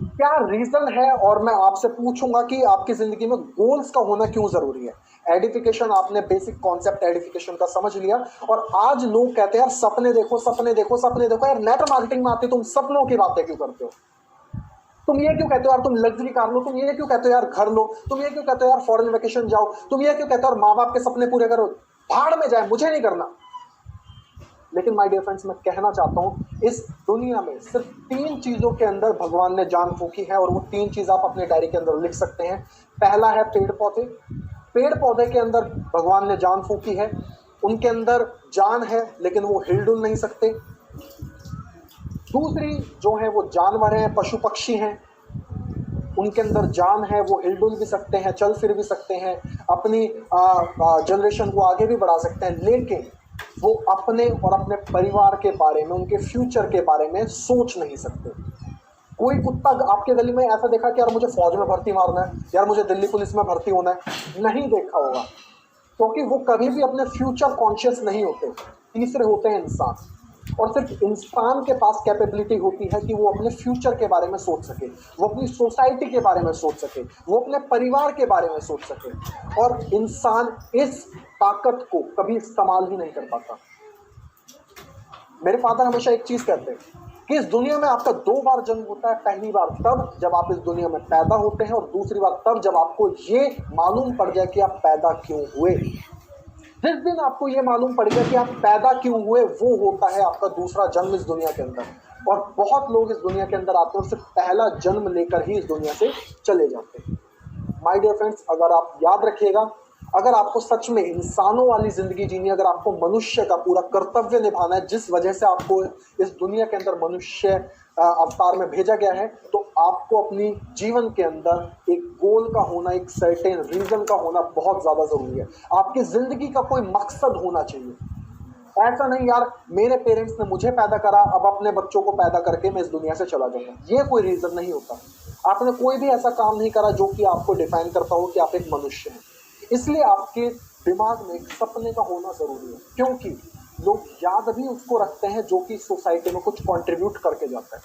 क्या रीजन है, और मैं आपसे पूछूंगा कि आपकी जिंदगी में गोल्स का होना क्यों जरूरी है। एडिफिकेशन, आपने बेसिक कॉन्सेप्ट एडिफिकेशन का समझ लिया। और आज लोग कहते हैं यार सपने देखो सपने देखो सपने देखो। यार नेट मार्केटिंग में आते तुम सपनों की बातें क्यों करते हो? तुम ये क्यों कहते हो यार तुम लग्जरी कार लो, तुम ये क्यों कहते हो यार घर लो, तुम ये क्यों कहते हो यार फॉरेन वेकेशन जाओ, तुम ये क्यों कहते हो यार माँ बाप के सपने पूरे करो, भाड़ में जाए, मुझे नहीं करना। लेकिन माय डियर फ्रेंड्स, मैं कहना चाहता हूं, इस दुनिया में सिर्फ 3 चीजों के अंदर भगवान ने जान फूकी है, और वो 3 चीज आप अपने डायरी के अंदर लिख सकते हैं। पहला है पेड़ पौधे। पेड़ पौधे के अंदर भगवान ने जान फूकी है, उनके अंदर जान है लेकिन वो हिलडुल नहीं सकते। दूसरी जो है वो जानवर हैं, पशु पक्षी हैं, उनके अंदर जान है, वो हिलडुल भी सकते हैं, चल फिर भी सकते हैं, अपनी जनरेशन को आगे भी बढ़ा सकते हैं, लेकिन वो अपने और अपने परिवार के बारे में, उनके फ्यूचर के बारे में सोच नहीं सकते। कोई कुत्ता आपके गली में ऐसा देखा कि यार मुझे फौज में भर्ती मारना है, यार मुझे दिल्ली पुलिस में भर्ती होना है? नहीं देखा होगा, क्योंकि वो कभी भी अपने फ्यूचर कॉन्शियस नहीं होते। तीसरे होते हैं इंसान, और सिर्फ इंसान के पास कैपेबिलिटी होती है कि वो अपने फ्यूचर के बारे में सोच सके, वो अपनी सोसाइटी के बारे में सोच सके, वो अपने परिवार के बारे में सोच सके। और इंसान इस ताकत को कभी इस्तेमाल ही नहीं कर पाता। मेरे फादर हमेशा एक चीज कहते हैं कि इस दुनिया में आपका 2 बार जन्म होता है। पहली बार तब जब आप इस दुनिया में पैदा होते हैं, और दूसरी बार तब जब आपको ये मालूम पड़ जाए कि आप पैदा क्यों हुए। जिस दिन आपको ये मालूम पड़ गया कि आप पैदा क्यों हुए, वो होता है आपका दूसरा जन्म इस दुनिया के अंदर। और बहुत लोग इस दुनिया के अंदर आते हैं और सिर्फ पहला जन्म लेकर ही इस दुनिया से चले जाते हैं। माय डियर फ्रेंड्स, अगर आप याद रखिएगा, अगर आपको सच में इंसानों वाली जिंदगी जीनी है, अगर आपको मनुष्य का पूरा कर्तव्य निभाना है जिस वजह से आपको इस दुनिया के अंदर मनुष्य अवतार में भेजा गया है, तो आपको अपनी जीवन के अंदर एक गोल का होना, एक सर्टेन रीजन का होना बहुत ज्यादा जरूरी है। आपकी जिंदगी का कोई मकसद होना चाहिए। ऐसा नहीं यार मेरे पेरेंट्स ने मुझे पैदा करा, अब अपने बच्चों को पैदा करके मैं इस दुनिया से चला जाऊंगा, ये कोई रीजन नहीं होता। आपने कोई भी ऐसा काम नहीं करा जो कि आपको डिफाइन करता हो कि आप एक मनुष्य हैं। इसलिए आपके दिमाग में एक सपने का होना जरूरी है, क्योंकि लोग याद भी उसको रखते हैं जो कि सोसाइटी में कुछ कंट्रीब्यूट करके जाता है।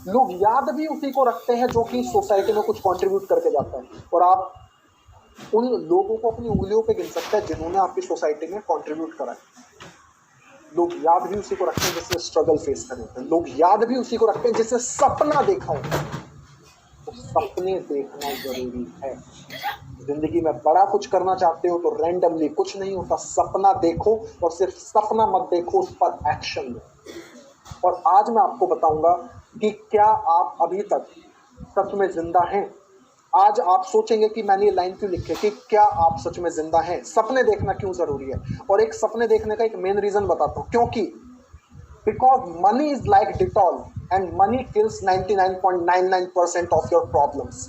लोग याद भी उसी को रखते हैं जो कि सोसाइटी में कुछ कंट्रीब्यूट करके जाता है। और आप उन लोगों को अपनी उंगलियों पे गिन सकते हैं जिन्होंने आपकी सोसाइटी में कंट्रीब्यूट करा है। लोग याद भी उसी को रखते हैं जिसने स्ट्रगल फेस करे होते हैं। लोग याद भी उसी को रखते हैं जिसने सपना देखा होता है। तो सपने देखना जरूरी है। जिंदगी में बड़ा कुछ करना चाहते हो तो रैंडमली कुछ नहीं होता, सपना देखो और सिर्फ सपना मत देखो, उस पर एक्शन लो। और आज मैं आपको बताऊंगा कि क्या आप अभी तक सच में जिंदा हैं। आज आप सोचेंगे कि मैंने ये लाइन क्यों लिखी कि क्या आप सच में जिंदा हैं, सपने देखना क्यों जरूरी है। और एक सपने देखने का एक मेन रीजन बताता हूं, क्योंकि because money is like Dettol and money kills 99.99% of your problems.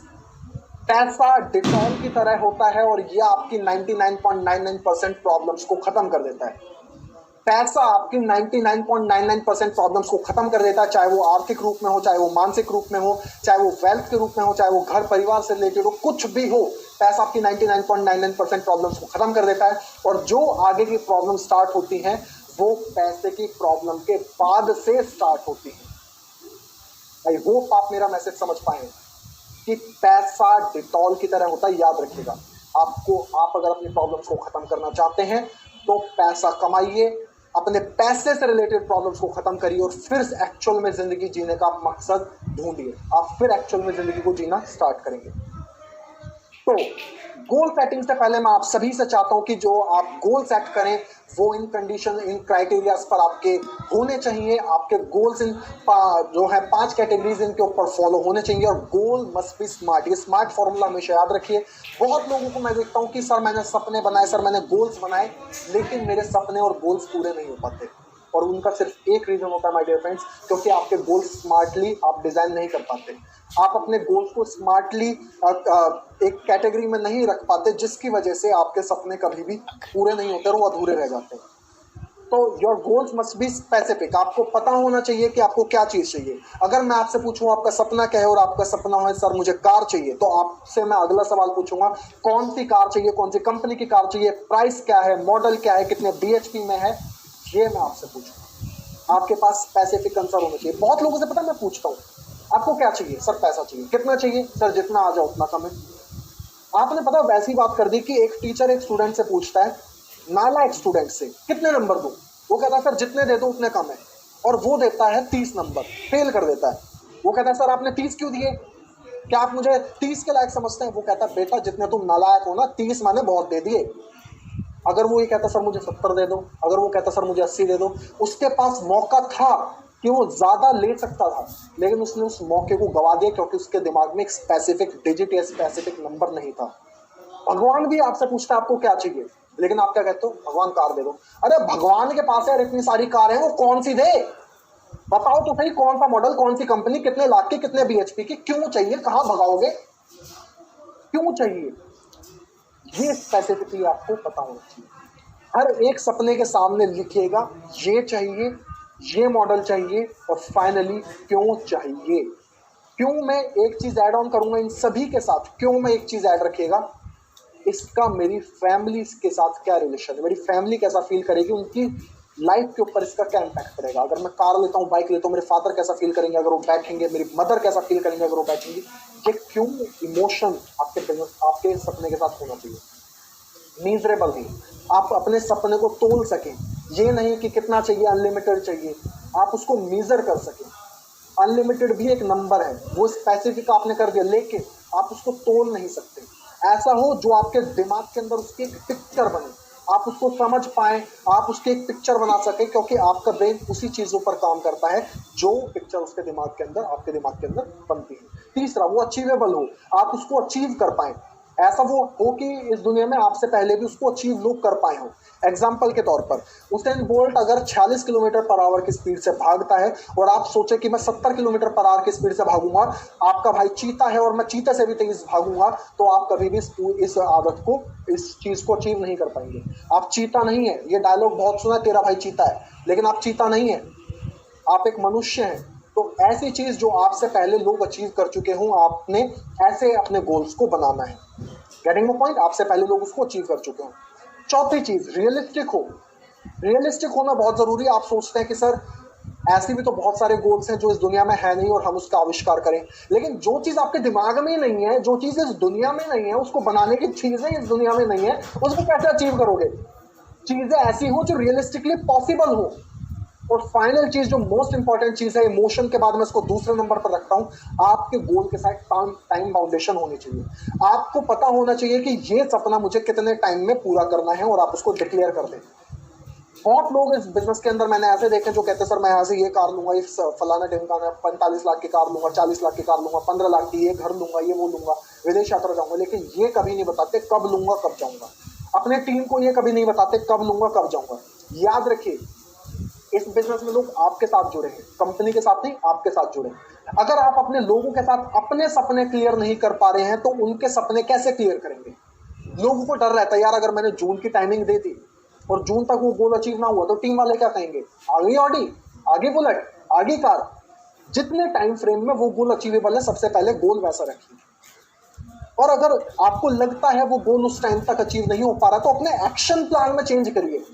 पैसा डिटॉल की तरह होता है और यह आपकी 99.99% प्रॉब्लम्स को खत्म कर देता है। पैसा आपकी 99.99% प्रॉब्लम्स को खत्म कर देता है, चाहे वो आर्थिक रूप में हो, चाहे वो मानसिक रूप में हो, चाहे वो वेल्थ के रूप में हो, चाहे वो घर परिवार से रिलेटेड हो, कुछ भी हो। पैसा आपकी 99.99% प्रॉब्लम्स को खत्म कर देता है। और जो आगे की प्रॉब्लम स्टार्ट होती हैं वो पैसे की प्रॉब्लम के बाद से स्टार्ट होती है। आई होप आप मेरा मैसेज समझ पाए कि पैसा डिटॉल की तरह होता है। याद रखिएगा, आप अगर अपनी प्रॉब्लम्स को खत्म करना चाहते हैं तो पैसा कमाइए, अपने पैसे से रिलेटेड प्रॉब्लम्स को खत्म करिए और फिर एक्चुअल में जिंदगी जीने का मकसद ढूंढिए। आप फिर एक्चुअल में जिंदगी को जीना स्टार्ट करेंगे। तो गोल सेटिंग से पहले मैं आप सभी से चाहता हूं कि जो आप गोल सेट करें वो इन कंडीशन, इन क्राइटेरियाज पर आपके होने चाहिए। आपके गोल्स इन जो है 5 कैटेगरीज इनके ऊपर फॉलो होने चाहिए। और गोल मस्ट बी स्मार्ट। ये स्मार्ट फॉर्मूला हमेशा याद रखिए। बहुत लोगों को मैं देखता हूं कि सर मैंने सपने बनाए, सर मैंने गोल्स बनाए, लेकिन मेरे सपने और गोल्स पूरे नहीं हो पाते। और उनका सिर्फ एक रीजन होता है माय डियर फ्रेंड्स, क्योंकि आपके गोल्स स्मार्टली आप डिजाइन नहीं कर पाते। आप अपने गोल्स को स्मार्टली एक कैटेगरी में नहीं रख पाते, जिसकी वजह से आपके सपने कभी भी पूरे नहीं होते और वो अधूरे रह जाते हैं। तो your goals must be specific. आपको पता होना चाहिए कि आपको क्या चीज चाहिए। अगर मैं आपसे पूछूं आपका सपना क्या है और आपका सपना है सर मुझे कार चाहिए, तो आपसे मैं अगला सवाल पूछूंगा कौन सी कार चाहिए, कौन सी कंपनी की कार चाहिए, प्राइस क्या है, मॉडल क्या है, कितने BHP में है, ये मैं आपसे पूछूंगा। आपके पास स्पेसिफिक आंसर होना चाहिए। बहुत लोगों से पता मैं पूछता हूँ आपको क्या चाहिए, सर पैसा चाहिए। कितना चाहिए, सर जितना आ जाओ उतना कम है। आपने पता वैसी बात कर दी कि एक टीचर एक स्टूडेंट से पूछता है, नालायक स्टूडेंट से, कितने नंबर दूं? वो कहता है सर जितने दे दो उतने कम है। और वो देता है 30 नंबर, फेल कर देता है। वो कहता है सर आपने 30 क्यों दिए, क्या आप मुझे 30 के लायक समझते हैं? वो कहता है बेटा जितने तुम नालायक हो ना, 30 मैंने बहुत दे दिए। अगर वो ये कहता सर मुझे 70 दे दो, अगर वो कहता सर मुझे 80 दे दो, उसके पास मौका था कि वो ज्यादा ले सकता था, लेकिन उसने उस मौके को गवा दिया क्योंकि उसके दिमाग में एक स्पेसिफिक डिजिट या स्पेसिफिक नंबर नहीं था। भगवान भी आपसे पूछता है आपको क्या चाहिए, लेकिन आप क्या कहते हो, भगवान कार दे दो। अरे भगवान के पास यार इतनी सारी कार है, वो कौन सी दे, बताओ तो सही, कौन सा मॉडल, कौन सी कंपनी, कितने लाख की, कितने BHP की, क्यों चाहिए, कहां भगाओगे, क्यों चाहिए, ये स्पेसिफिकली आपको पता होना चाहिए। हर एक सपने के सामने लिखिएगा ये चाहिए, ये मॉडल चाहिए और फाइनली क्यों चाहिए। क्यों मैं एक चीज ऐड ऑन करूंगा इन सभी के साथ, क्यों मैं एक चीज ऐड रखिएगा, इसका मेरी फैमिली के साथ क्या रिलेशन है, मेरी फैमिली कैसा फील करेगी, उनकी लाइफ के ऊपर इसका क्या इम्पैक्ट पड़ेगा। अगर मैं कार लेता हूँ, बाइक लेता हूँ, मेरे फादर कैसा फील करेंगे अगर वो बैठेंगे, मेरी मदर कैसा फील करेंगे अगर वो बैठेंगी। ये क्यों इमोशन आपके सपने के साथ होना चाहिए। मीजरेबल नहीं, आप अपने सपने को तोल सकें, ये नहीं कि कितना चाहिए, अनलिमिटेड चाहिए, आप उसको मीजर कर सकें। अनलिमिटेड भी एक नंबर है, वो स्पेसिफिक आपने कर दिया, लेकिन आप उसको तोल नहीं सकते। ऐसा हो जो आपके दिमाग के अंदर उसकी एक पिक्चर बने, आप उसको समझ पाए, आप उसकी एक पिक्चर बना सके, क्योंकि आपका ब्रेन उसी चीजों पर काम करता है जो पिक्चर उसके दिमाग के अंदर, आपके दिमाग के अंदर बनती है। तीसरा, वो अचीवेबल हो, आप उसको अचीव कर पाए। ऐसा वो हो कि इस दुनिया में आपसे पहले भी उसको अचीव लोग कर पाए हो। एग्जाम्पल के तौर पर उसेन बोल्ट अगर 46 किलोमीटर पर आवर की स्पीड से भागता है और आप सोचे कि मैं 70 किलोमीटर पर आवर की स्पीड से भागूंगा, आपका भाई चीता है और मैं चीते से भी तेज भागूंगा, तो आप कभी भी इस आदत को, इस चीज को अचीव नहीं कर पाएंगे। आप चीता नहीं है, ये डायलॉग बहुत सुना, तेरा भाई चीता है, लेकिन आप चीता नहीं है, आप एक मनुष्य हैं। तो ऐसी चीज जो आपसे पहले लोग अचीव कर चुके हों, आपने ऐसे अपने गोल्स को बनाना है। Getting the point? आपसे पहले लोग उसको अचीव कर चुके हों। चौथी चीज, रियलिस्टिक हो। रियलिस्टिक होना बहुत जरूरी है। आप सोचते हैं कि सर ऐसे भी तो बहुत सारे गोल्स हैं जो इस दुनिया में है नहीं और हम उसका आविष्कार करें, लेकिन जो चीज आपके दिमाग में नहीं है, जो चीज इस दुनिया में नहीं है, उसको बनाने की चीजें इस दुनिया में नहीं है, उसको कैसे अचीव करोगे? चीजें ऐसी हो जो रियलिस्टिकली पॉसिबल हो। और फाइनल चीज, जो मोस्ट इंपॉर्टेंट चीज है, इमोशन के बाद मैं इसको दूसरे नंबर पर रखता हूं, आपके गोल के साथ टाइम बाउंडेशन होनी चाहिए। आपको पता होना चाहिए कि ये सपना मुझे कितने टाइम में पूरा करना है और आप उसको डिक्लेयर कर दें। बहुत लोग इस बिजनेस के अंदर मैंने ऐसे देखे जो कहते हैं सर मैं यहाँ से ये कार लूंगा, इस फलाना ढिमकाना 45 लाख की कार लूंगा, 40 लाख की कार लूंगा, 15 लाख की, ये घर लूंगा, ये वो लूंगा, विदेश यात्रा जाऊंगा, लेकिन ये कभी नहीं बताते कब लूंगा कब जाऊंगा। अपने टीम को ये कभी नहीं बताते कब लूंगा कब जाऊंगा। याद रखिए, इस बिजनेस में लोग आपके साथ जुड़े हैं, कंपनी के साथ नहीं, आपके साथ जुड़े हैं। अगर आप अपने लोगों के साथ अपने सपने क्लियर नहीं कर पा रहे हैं तो उनके सपने कैसे क्लियर करेंगे? लोगों को डर रहता है, यार अगर मैंने जून की टाइमिंग दे दी और जून तक वो गोल अचीव ना हुआ तो टीम वाले क्या कहेंगे? आगे ऑडी, आगे बुलेट, आगे कार। जितने टाइम फ्रेम में वो गोल अचीवेबल है, सबसे पहले गोल वैसा रखिए। और अगर आपको लगता है वो गोल उस टाइम तक अचीव नहीं हो पा रहा तो अपने एक्शन प्लान में चेंज करिए।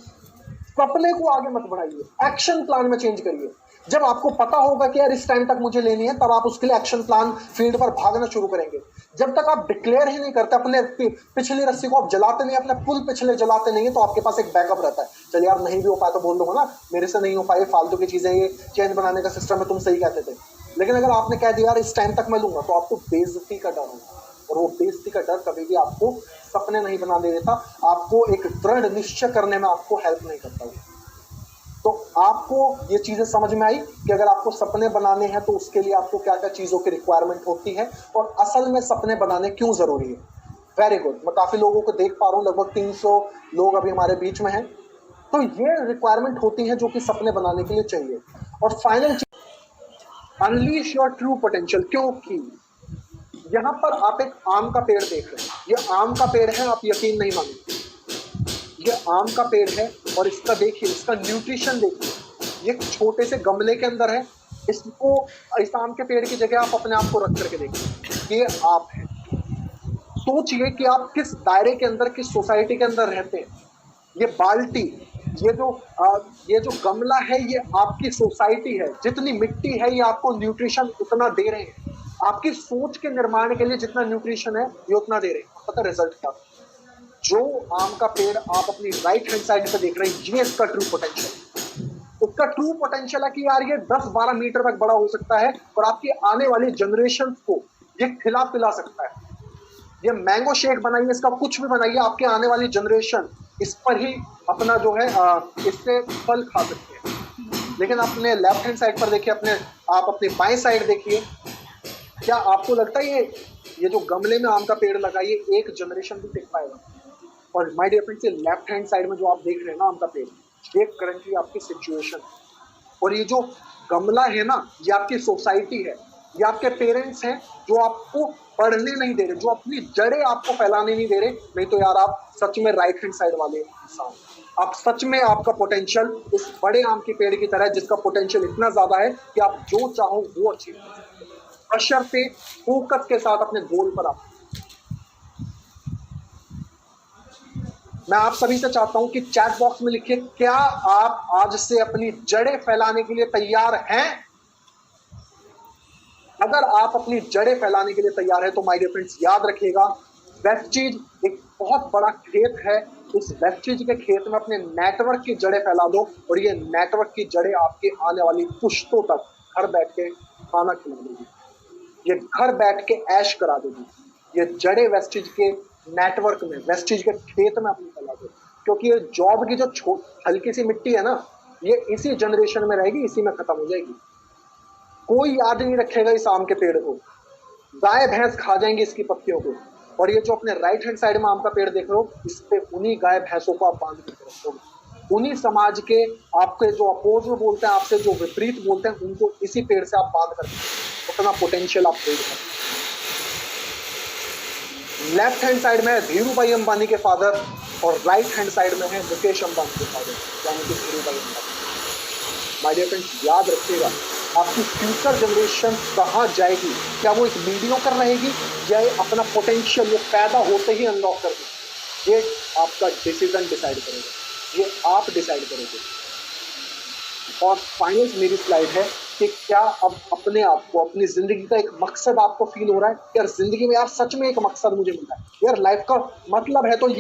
सपने को आगे मत बढ़ाइए, एक्शन प्लान में चेंज करिए। जब आपको पता होगा कि यार इस टाइम तक मुझे लेनी है, तब आप उसके लिए एक्शन प्लान फील्ड पर भागना शुरू करेंगे। जब तक आप डिक्लेयर ही नहीं करते, अपने पिछली रस्सी को आप जलाते नहीं, अपने पुल पिछले जलाते नहीं है, तो आपके पास एक बैकअप रहता है। चल यार नहीं भी हो पाया तो बोल दूंगा ना, मेरे से नहीं हो पाए, फालतू की चीजें, ये चेन बनाने का सिस्टम है, तुम सही कहते थे। लेकिन अगर आपने कह दिया यार इस टाइम तक मैं लूंगा, तो आपको बेइज्जती का डर होगा, और वो बेइज्जती का डर कभी भी आपको सपने नहीं बनाने देता, आपको एक दृढ़ निश्चय करने में आपको हेल्प नहीं करता। तो आपको ये चीजें समझ में आई कि अगर आपको सपने बनाने हैं तो उसके लिए आपको क्या क्या चीजों की रिक्वायरमेंट होती है और असल में सपने बनाने क्यों जरूरी है। वेरी गुड, मैं काफी लोगों को देख पा रहा हूँ, लगभग 300 लोग अभी हमारे बीच में हैं। तो ये रिक्वायरमेंट होती है जो कि सपने बनाने के लिए चाहिए। और फाइनल चीज, अनलीश योर ट्रू पोटेंशियल। क्योंकि यहाँ पर आप एक आम का पेड़ देख रहे हैं, ये आम का पेड़ है, आप यकीन नहीं मानेंगे, ये आम का पेड़ है और इसका देखिए, इसका न्यूट्रिशन देखिए, ये छोटे से गमले के अंदर है। इसको, इस आम के पेड़ की जगह आप अपने आप को रख करके देखिए, ये आप है। सोचिए कि आप किस दायरे के अंदर, किस सोसाइटी के अंदर रहते हैं। ये बाल्टी, ये जो गमला है, ये आपकी सोसाइटी है। जितनी मिट्टी है ये आपको न्यूट्रिशन उतना दे रहे हैं। आपकी सोच के निर्माण के लिए जितना न्यूट्रिशन है ये उतना दे रहे हैं। पता रिजल्ट क्या? जो आम का पेड़ आप अपनी राइट हैंड साइड पे देख रहे हैं, ये इसका ट्रू पोटेंशियल। इसका ट्रू पोटेंशियल है कि यार ये 10-12 मीटर तक बड़ा हो सकता है और आपकी आने वाली जनरेशन को ये खिला पिला सकता है। ये मैंगो शेक बनाइए, इसका कुछ भी बनाइए, आपके आने वाली जनरेशन इस पर ही अपना जो है इससे फल खा सकते हैं। लेकिन अपने लेफ्ट हैंड साइड पर देखिए, आप अपने बाएं साइड देखिए, क्या आपको लगता है ये जो गमले में आम का पेड़ लगा, ये एक जनरेशन भी टिक पाएगा? और माय डियर फ्रेंड्स, ये लेफ्ट हैंड साइड में जो आप देख रहे हैं ना आम का पेड़, ये करंटली आपकी सिचुएशन है। और ये जो गमला है ना, ये आपकी सोसाइटी है, ये आपके पेरेंट्स हैं जो आपको पढ़ने नहीं दे रहे, जो अपनी जड़ें आपको फैलाने नहीं दे रहे। नहीं तो यार आप सच में राइट हैंड साइड वाले इंसान, आप सच में, आपका पोटेंशियल इस बड़े आम के पेड़ की तरह है, जिसका पोटेंशियल इतना ज्यादा है कि आप जो चाहो वो अचीव कर सकते हो, बशर्ते फोकस के साथ अपने गोल पर आप। मैं आप सभी से चाहता हूं कि चैट बॉक्स में लिखिए, क्या आप आज से अपनी जड़ें फैलाने के लिए तैयार हैं? अगर आप अपनी जड़ें फैलाने के लिए तैयार हैं तो माय डियर फ्रेंड्स याद रखिएगा, वेस्टीज एक बहुत बड़ा खेत है। इस वेस्टीज के खेत में अपने नेटवर्क की जड़ें फैला दो और ये नेटवर्क की जड़ें आपके आने वाली पुश्तों तक घर बैठ के खाना खिला देगी, ये घर बैठ के ऐश करा देगी। ये जड़ें वेस्टीज के नेटवर्क में, वेस्टीज के खेत में अपनी फैला दो, क्योंकि ये जॉब की जो हल्की सी मिट्टी है ना, ये इसी जनरेशन में रहेगी, इसी में खत्म हो जाएगी। कोई याद नहीं रखेगा इस आम के पेड़ को, गाय भैंस खा जाएंगी इसकी पत्तियों को, और ये जो अपने राइट हैंड साइड में आम का पेड़ देख रहे हो, इस पे उन्हीं गाय भैंसों को आप बांध के रखोगे, उन्हीं समाज के आपके जो अपोज में बोलते हैं, आपसे जो विपरीत बोलते हैं, उनको इसी पेड़ से आप बांध कर उतना पोटेंशियल आप पेड़ कर। लेफ्ट हैंड साइड में है धीरू भाई अंबानी के फादर और राइट हैंड साइड में है मुकेश अंबानी के फादर, यानी कि धीरू भाई अंबानी। माय डियर फ्रेंड्स, याद रखिएगा, आपकी फ्यूचर जनरेशन कहाँ जाएगी, क्या वो एक मीडियोकर रहेगी या अपना पोटेंशियल वो पैदा होते ही अनलॉक कर देगी, ये आपका डिसीजन डिसाइड करेगा, ये आप डिसाइड करोगे। और फाइनल मेरी स्लाइड है कि क्या अब अपने आप को, अपनी जिंदगी का एक मकसद आपको फील हो रहा है, यार जिंदगी में यार सच में एक मकसद मुझे मिला है, यार लाइफ का मतलब है तो ये